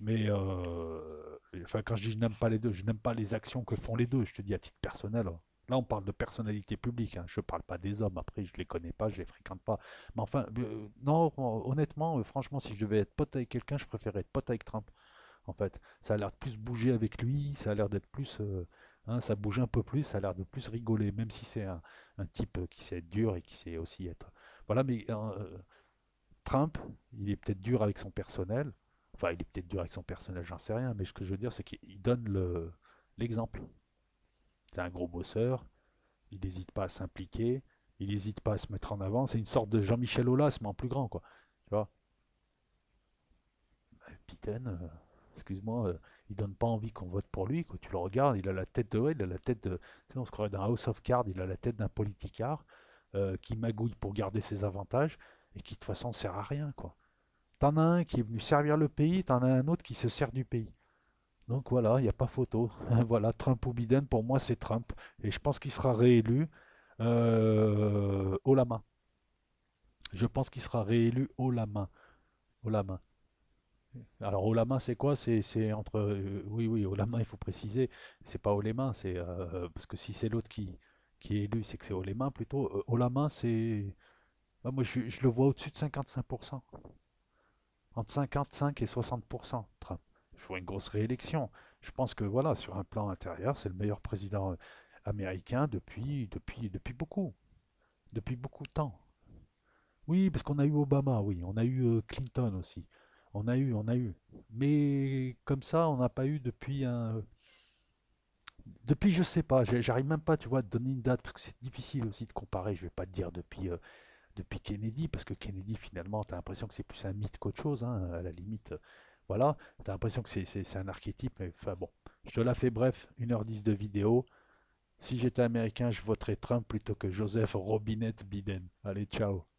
Mais enfin, quand je dis je n'aime pas les deux, je n'aime pas les actions que font les deux. Je te dis à titre personnel. Là, on parle de personnalité publique. Hein. Je ne parle pas des hommes. Après, je ne les connais pas, je ne les fréquente pas. Mais enfin, non, honnêtement, franchement, si je devais être pote avec quelqu'un, je préférerais être pote avec Trump. En fait, ça a l'air de plus bouger avec lui. Ça a l'air d'être plus. Hein, ça bouge un peu plus. Ça a l'air de plus rigoler, même si c'est un type qui sait être dur et qui sait aussi être. Voilà, mais Trump, il est peut-être dur avec son personnel. Enfin, il est peut-être dur avec son personnel, j'en sais rien, mais ce que je veux dire, c'est qu'il donne l'exemple. C'est un gros bosseur, il n'hésite pas à s'impliquer, il n'hésite pas à se mettre en avant. C'est une sorte de Jean-Michel Aulas, mais en plus grand, quoi. Tu vois, Pitten, excuse-moi, il donne pas envie qu'on vote pour lui. Quoi. Tu le regardes, il a la tête de, ouais, il a la tête de, tu sais, on se croirait dans House of Cards, il a la tête d'un politicard qui magouille pour garder ses avantages et qui de toute façon sert à rien, quoi. T'en as un qui est venu servir le pays, t'en as un autre qui se sert du pays. Donc voilà, il n'y a pas photo. Voilà, Trump ou Biden, pour moi, c'est Trump. Et je pense qu'il sera réélu haut la main. Je pense qu'il sera réélu haut la main. Haut la main. Alors, haut la main, c'est quoi? C'est entre. Oui, oui, haut la main, il faut préciser. C'est pas haut les mains. Parce que si c'est l'autre qui est élu, c'est que c'est haut les mains plutôt. Haut la main, c'est. Ah, moi, je le vois au-dessus de 55%. Entre 55 et 60%, Trump. Je vois une grosse réélection. Je pense que voilà, sur un plan intérieur, c'est le meilleur président américain depuis beaucoup. Depuis beaucoup de temps. Oui, parce qu'on a eu Obama, oui. On a eu Clinton aussi. On a eu. Mais comme ça, on n'a pas eu depuis un. Depuis, je sais pas, j'arrive même pas, tu vois, à te donner une date, parce que c'est difficile aussi de comparer. Je vais pas te dire depuis Kennedy, parce que Kennedy, finalement, tu as l'impression que c'est plus un mythe qu'autre chose, hein, à la limite. Voilà, tu as l'impression que c'est un archétype, mais enfin bon, je te la fais bref, 1h10 de vidéo. Si j'étais américain, je voterais Trump plutôt que Joseph Robinette Biden. Allez, ciao.